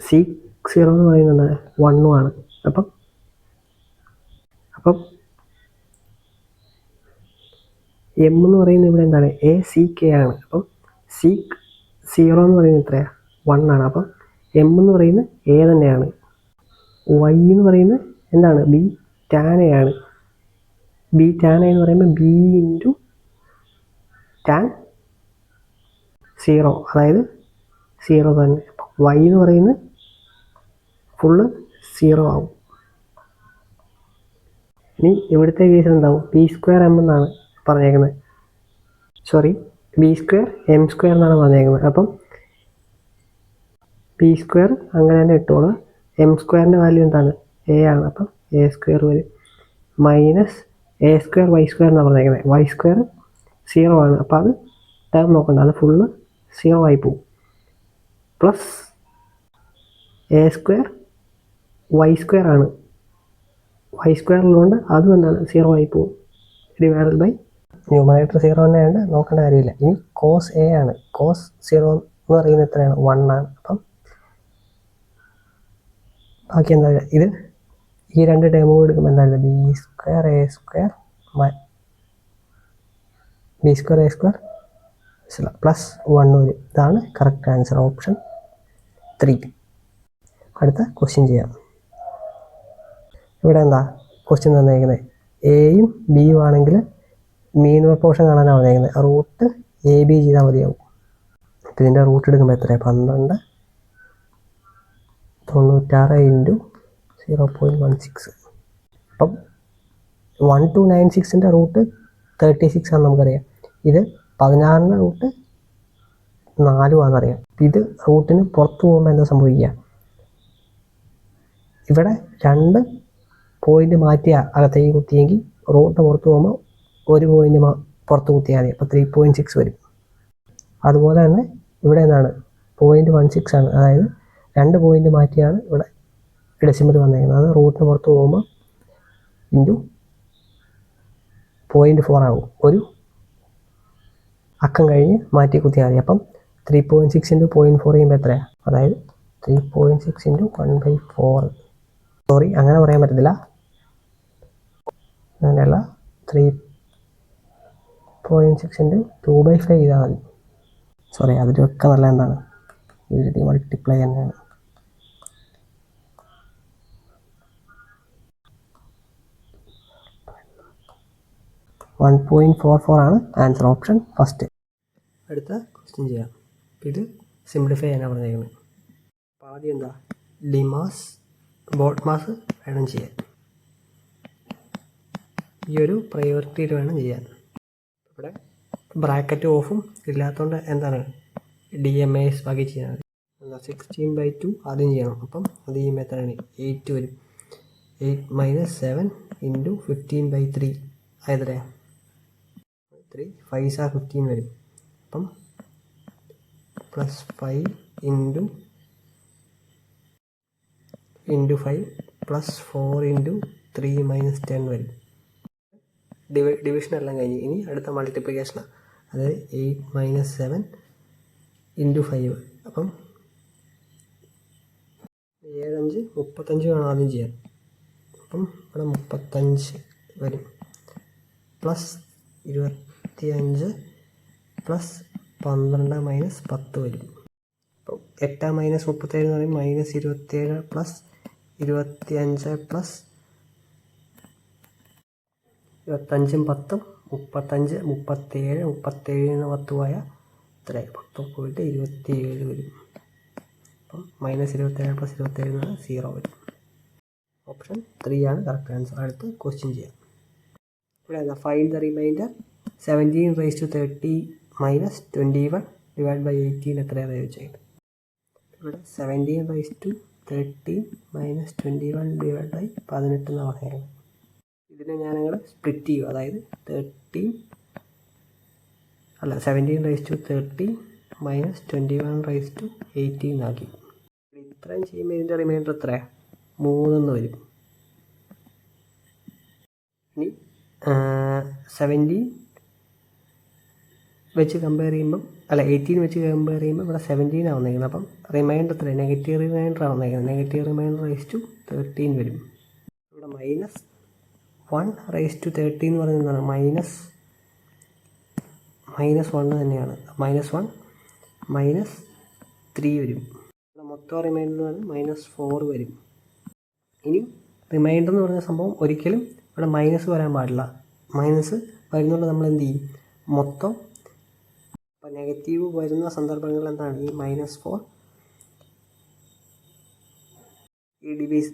C0 എന്ന് പറയുന്നത് എന്താണ്? 1 ആണ്. അപ്പം എം എന്ന് പറയുന്നത് ഇവിടെ എന്താണ്? ACK ആണ്. അപ്പം C0 എന്ന് പറയുന്നത് എത്രയാണ്? 1 ആണ്. അപ്പം എം എന്ന് പറയുന്നത് A തന്നെയാണ്. y എന്ന് പറയുന്നത് എന്താണ്? B tan a ആണ്. B tan a എന്ന് പറയുമ്പോൾ B ഇൻറ്റു tan 0, അതായത് 0 തന്നെ. y എന്ന് പറയുന്നത് ഫുള്ള് 0 ആവും. ഇനി ഇവിടുത്തെ കേസ് എന്താവും? B² m എന്നാണ് പറഞ്ഞേക്കുന്നത്. സോറി, B² m² എന്നാണ് പറഞ്ഞേക്കുന്നത്. അപ്പം B² അങ്ങനെ തന്നെ ഇട്ടോളൂ. m² വാല്യൂ എന്താണ്? A ആണ്. അപ്പം A² വരും. മൈനസ് A² y² എന്നാണ് പറഞ്ഞേക്കുന്നത്. y² 0 ആണ്. അപ്പോൾ അത് ടേം നോക്കണ്ട, അത് ഫുള്ള് 0 ആയി പോകും. പ്ലസ് A² y² ആണ്. y² ഉള്ളതുകൊണ്ട് അതും എന്താണ്? 0 ആയി പോകും. ഡിവൈഡഡ് ബൈ ന്യൂമറേറ്റർ 0 തന്നെയാണ്, നോക്കേണ്ട കാര്യമില്ല. ഇനി cos A ആണ്. cos 0 എന്ന് പറയുന്നത് എത്രയാണ്? 1 ആണ്. അപ്പം ബാക്കി എന്താ? ഇത് ഈ രണ്ട് ടേം എടുക്കുമ്പോൾ എന്തായാലും B² A² പ്ലസ് 1 വരും. ഇതാണ് കറക്റ്റ് ആൻസർ, ഓപ്ഷൻ 3. അടുത്ത ക്വസ്റ്റ്യൻ ചെയ്യാം. ഇവിടെ എന്താ ക്വസ്റ്റ്യൻ തന്നേക്കുന്നത്? എയും ബിയും ആണെങ്കിൽ മീൻ പ്രൊപ്പോർഷൻ കാണാനാണ് വന്നേക്കുന്നത്. റൂട്ട് AB ചെയ്താൽ മതിയാവും. അപ്പം ഇതിൻ്റെ റൂട്ട് എടുക്കുമ്പോൾ എത്രയാണ്? 12 96 ഇൻറ്റു 0.16. അപ്പം 1296ൻ്റെ റൂട്ട് 36 ആണെന്ന് നമുക്കറിയാം. ഇത് 16ൻ്റെ റൂട്ട് 4 ആണെന്നറിയാം. ഇത് റൂട്ടിന് പുറത്ത് പോകുമ്പോൾ എന്താ സംഭവിക്കുക? ഇവിടെ 2 പോയിന്റ് മാറ്റി അകത്തേക്ക് കുത്തിയെങ്കിൽ റൂട്ടിന് പുറത്ത് പോകുമ്പോൾ 1 പോയിന്റ് പുറത്ത് കുത്തിയാൽ മതി. അപ്പോൾ 3.6 വരും. അതുപോലെ തന്നെ ഇവിടെ എന്താണ്? 0.16 ആണ്. അതായത് 2 പോയിന്റ് മാറ്റിയാണ് ഇവിടെ ഡെസിമൽ വന്നേക്കുന്നത്. അത് റൂട്ടിന് പുറത്ത് പോകുമ്പോൾ ഇൻറ്റു 0.4 ആകും. ഒരു അക്കം കഴിഞ്ഞ് മാറ്റി കുത്തിയാൽ മതി. അപ്പം 3.6 ഇൻറ്റു 0.4 ചെയ്യുമ്പോൾ എത്രയാണ്? അതായത് 3.6 ഇൻറ്റു 1/4 സോറി, അങ്ങനെ പറയാൻ പറ്റത്തില്ല. അങ്ങനെയല്ല, 3.6 × 2/5 ചെയ്താൽ മതി. സോറി, അതിലൊക്കെ നല്ല എന്താണ് എഴുതി മൾട്ടിപ്ലൈ തന്നെയാണ്. .44 ആണ് ആൻസർ, ഓപ്ഷൻ ഫസ്റ്റ്. അടുത്ത ക്വസ്റ്റ്യൻ ചെയ്യാം. ഇത് സിംപ്ലിഫൈ ചെയ്യാനാണ് പറഞ്ഞേക്കുന്നത്. അപ്പോൾ ആദ്യം എന്താ, ബോട്ട് മാസ് വേണം ചെയ്യാൻ. ഈ ഒരു പ്രയോറിറ്റിയിൽ വേണം ചെയ്യാൻ. ഇവിടെ ബ്രാക്കറ്റ് ഓഫും ഇല്ലാത്തതുകൊണ്ട് എന്താണ് DMAs ബാക്കി ചെയ്യാൻ മതി. 16/2 ആദ്യം ചെയ്യണം. അപ്പം അത് ചെയ്യുമ്പോൾ എത്രയാണ്, 8 വരും. 8 - 7 × 15/3 ആയത്രയാ 3 5 are 15 വരും. അപ്പം +5 × 5 +4 × 3 - 10 വരും. ഡിവിഷൻ എല്ലാം കഴിഞ്ഞ് ഇനി അടുത്ത മൾട്ടിപ്ലിക്കേഷനാണ്. അതായത് 8 - 7 × 5. അപ്പം 7 × 5 35 വേണം ആദ്യം ചെയ്യാൻ. അപ്പം ഇവിടെ 35 വരും. +25 +12 - 10 വരും. അപ്പം 8 - 37 എന്ന് പറയും -27 +25 +25 10 35 37 37 10 പോയ എത്ര 10 പോയിട്ട് 27 വരും. അപ്പം -27 + 27 എന്ന് പറഞ്ഞാൽ 0 വരും. ഓപ്ഷൻ 3 ആണ് കറക്റ്റ് ആൻസർ. അടുത്ത് ക്വസ്റ്റ്യൻ ചെയ്യാം. ഇവിടെ എന്താ, ഫൈൻഡ് ദ റിമൈൻഡർ 17/30 - 21 / 18 എത്രയാണ് ചോദിച്ചത്. ഇവിടെ 17/30 - 21 / 18 എന്ന് പറയുന്നത്. ഇതിനെ ഞാനങ്ങൾ സ്പ്ലിറ്റ് ചെയ്യും. അതായത് 17/30 - 21/18 ആക്കി. ഇത്രയും ചെയ്യുമ്പോൾ ഇതിൻ്റെ റിമൈൻഡർ എത്രയാണ്, 3 വരും. ഇനി 17 വെച്ച് കമ്പയർ ചെയ്യുമ്പം 18 വെച്ച് കമ്പയർ ചെയ്യുമ്പോൾ ഇവിടെ 17 ആണ് വന്നേക്കുന്നത്. അപ്പം റിമൈൻഡർ എത്ര, നെഗറ്റീവ് റിമൈൻഡർ ആണ് വന്നേക്കുന്നത്. നെഗറ്റീവ് റിമൈൻഡർ -13 വരും. ഇവിടെ -1/30 എന്ന് പറയുന്നതാണ് -1 തന്നെയാണ്. -1 -3 വരും. ഇവിടെ മൊത്തം റിമൈൻഡർ എന്ന് പറഞ്ഞാൽ -4 വരും. ഇനി റിമൈൻഡർ എന്ന് പറഞ്ഞ സംഭവം ഒരിക്കലും ഇവിടെ മൈനസ് വരാൻ പാടില്ല. മൈനസ് വരുന്നുണ്ട് നമ്മൾ എന്ത് ചെയ്യും, മൊത്തം ഇപ്പം നെഗറ്റീവ് വരുന്ന സന്ദർഭങ്ങളിൽ എന്താണ് ഈ -4 ഈ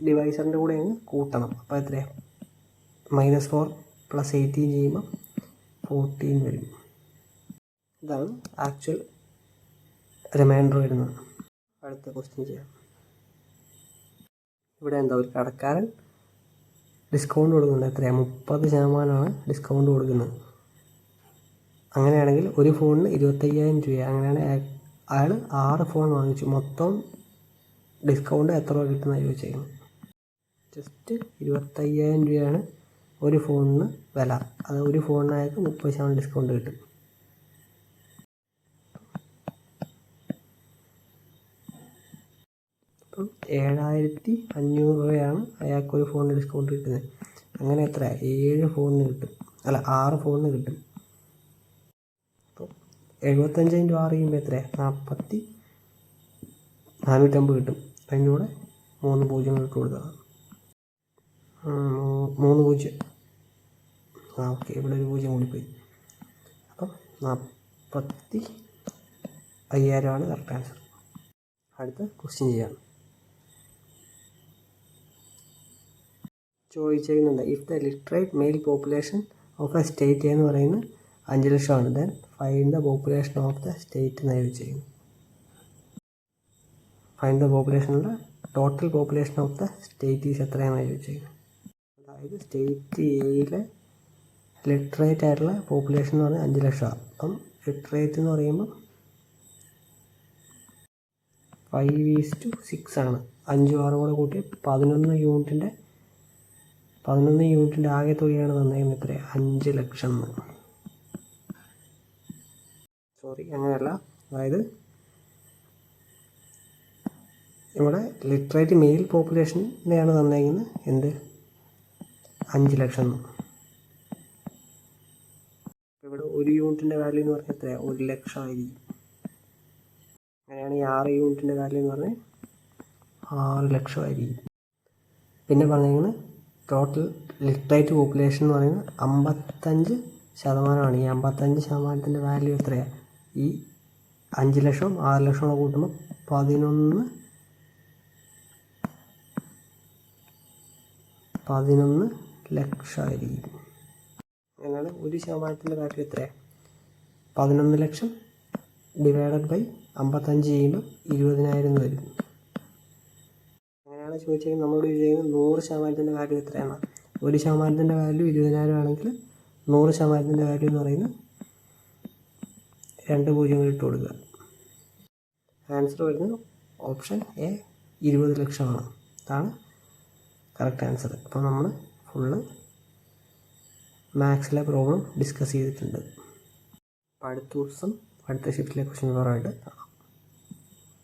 ഡിവൈസറിൻ്റെ കൂടെ അങ്ങ് കൂട്ടണം. അപ്പോൾ എത്രയാണ്, -4 + 18 ചെയ്യുമ്പോൾ 14 വരും. ഇതാണ് ആക്ച്വൽ റിമൈൻഡർ വരുന്നത്. അടുത്ത ക്വസ്റ്റ്യൻ ചെയ്യാം. ഇവിടെ എന്താ, ഒരു കടക്കാരൻ ഡിസ്കൗണ്ട് കൊടുക്കുന്നുണ്ട്. എത്രയാണ്, 30% ഡിസ്കൗണ്ട് കൊടുക്കുന്നത്. അങ്ങനെയാണെങ്കിൽ ഒരു ഫോണിന് 25,000 രൂപ. അങ്ങനെയാണെങ്കിൽ അയാൾ 6 ഫോൺ വാങ്ങിച്ചു. മൊത്തം ഡിസ്കൗണ്ട് എത്ര രൂപ കിട്ടുന്നതാണ് ചോദിച്ചേക്കുന്നത്. ജസ്റ്റ് 25,000 രൂപയാണ് ഒരു ഫോണിന് വില. അത് ഒരു ഫോണിന് അയാൾക്ക് 30% ഡിസ്കൗണ്ട് കിട്ടും. അപ്പം 7,500 രൂപയാണ് അയാൾക്കൊരു ഫോണിന് ഡിസ്കൗണ്ട് കിട്ടുന്നത്. അങ്ങനെ എത്ര, 7 ഫോണിന് കിട്ടും, 6 ഫോണിന് കിട്ടും. അപ്പോൾ 75 × 6 ചെയ്യുമ്പോൾ എത്രയാണ്, 450 കിട്ടും. അതിൻ്റെ കൂടെ 3 പൂജ്യങ്ങൾ ഇട്ട് കൊടുക്കണം. 3 0. ഓക്കെ, ഇവിടെ ഒരു 0 കൂടി പോയി. അപ്പം 45,000 ആണ് കറക്റ്റ് ആൻസർ. അടുത്ത ക്വസ്റ്റ്യൻ ചെയ്യാം. ചോദിച്ചിരുന്നുണ്ട്, if the literate male population of a state എന്ന് പറയുന്നത് 5 ലക്ഷമാണ്, then find the population of the state എന്ന് ചോദിച്ചിരിക്കുന്നു. ഫൈൻഡ് ദ പോപ്പുലേഷനുള്ള total population of the state is എത്രയാണ് ചോദിച്ചിരിക്കുന്നത്. അതായത് സ്റ്റേറ്റ് എയിലെ ലിറ്ററേറ്റ് ആയിട്ടുള്ള പോപ്പുലേഷൻ എന്ന് പറഞ്ഞാൽ 5 ലക്ഷമാണ്. അപ്പം ലിറ്ററേറ്റ് എന്ന് പറയുമ്പോൾ 5:6 ആണ്. 5 6 കൂടെ കൂട്ടി 11 യൂണിറ്റിൻ്റെ ആകെ തുകയാണ് തന്നേക്കുന്നത്. എത്ര, 5 ലക്ഷം. സോറി, അങ്ങനെയല്ല. അതായത് ഇവിടെ ലിറ്ററേറ്റ് മെയിൽ പോപ്പുലേഷനെയാണ് തന്നേക്കുന്നത് എന്ത് 5 ലക്ഷം. ഇവിടെ ഒരു യൂണിറ്റിൻ്റെ വാല്യൂ എന്ന് പറഞ്ഞാൽ എത്രയാണ്? 1 ലക്ഷം ആയിരിക്കും. അങ്ങനെയാണെങ്കിൽ 6 യൂണിറ്റിൻ്റെ വാല്യൂ എന്ന് പറഞ്ഞാൽ 6 ലക്ഷം ആയിരിക്കും. പിന്നെ പറഞ്ഞിരിക്കുന്നത് ടോട്ടൽ ലിറ്ററേറ്റ് പോപ്പുലേഷൻ എന്ന് പറയുന്നത് 55%. ഈ 55%ത്തിൻ്റെ വാല്യൂ എത്രയാണ്? ഈ 5 ലക്ഷം 6 ലക്ഷം കൂട്ടുമ്പോൾ 11 ലക്ഷമായിരിക്കും. അങ്ങനെ 1%ത്തിൻ്റെ വാല്യൂ എത്രയാണ്? 11 ലക്ഷം ഡിവൈഡഡ് ബൈ 55 ചെയ്യുമ്പോൾ 20,000 എന്ന് വരും. അങ്ങനെയാണ് ചോദിച്ചെങ്കിൽ നമ്മളോട് ചോദിക്കുന്നത് 100%ത്തിൻ്റെ വാല്യൂ എത്രയാണ്? 1%ത്തിൻ്റെ വാല്യൂ 20,000 ആണെങ്കിൽ 100%ത്തിൻ്റെ വാല്യൂ എന്ന് പറയുന്നത് 2 പൂജ്യം ഇട്ട് കൊടുക്കുക. ആൻസർ വരുന്നത് ഓപ്ഷൻ എ 20 ലക്ഷമാണ്. അതാണ് കറക്റ്റ് ആൻസർ. അപ്പോൾ നമ്മൾ ഫുള്ള് മാത്സിലെ പ്രോബ്ലം ഡിസ്കസ് ചെയ്തിട്ടുണ്ട്. അപ്പോൾ അടുത്ത ദിവസം അടുത്ത ഷിഫ്റ്റിലെ ക്വസ്റ്റ്യൻ പേപ്പറായിട്ട്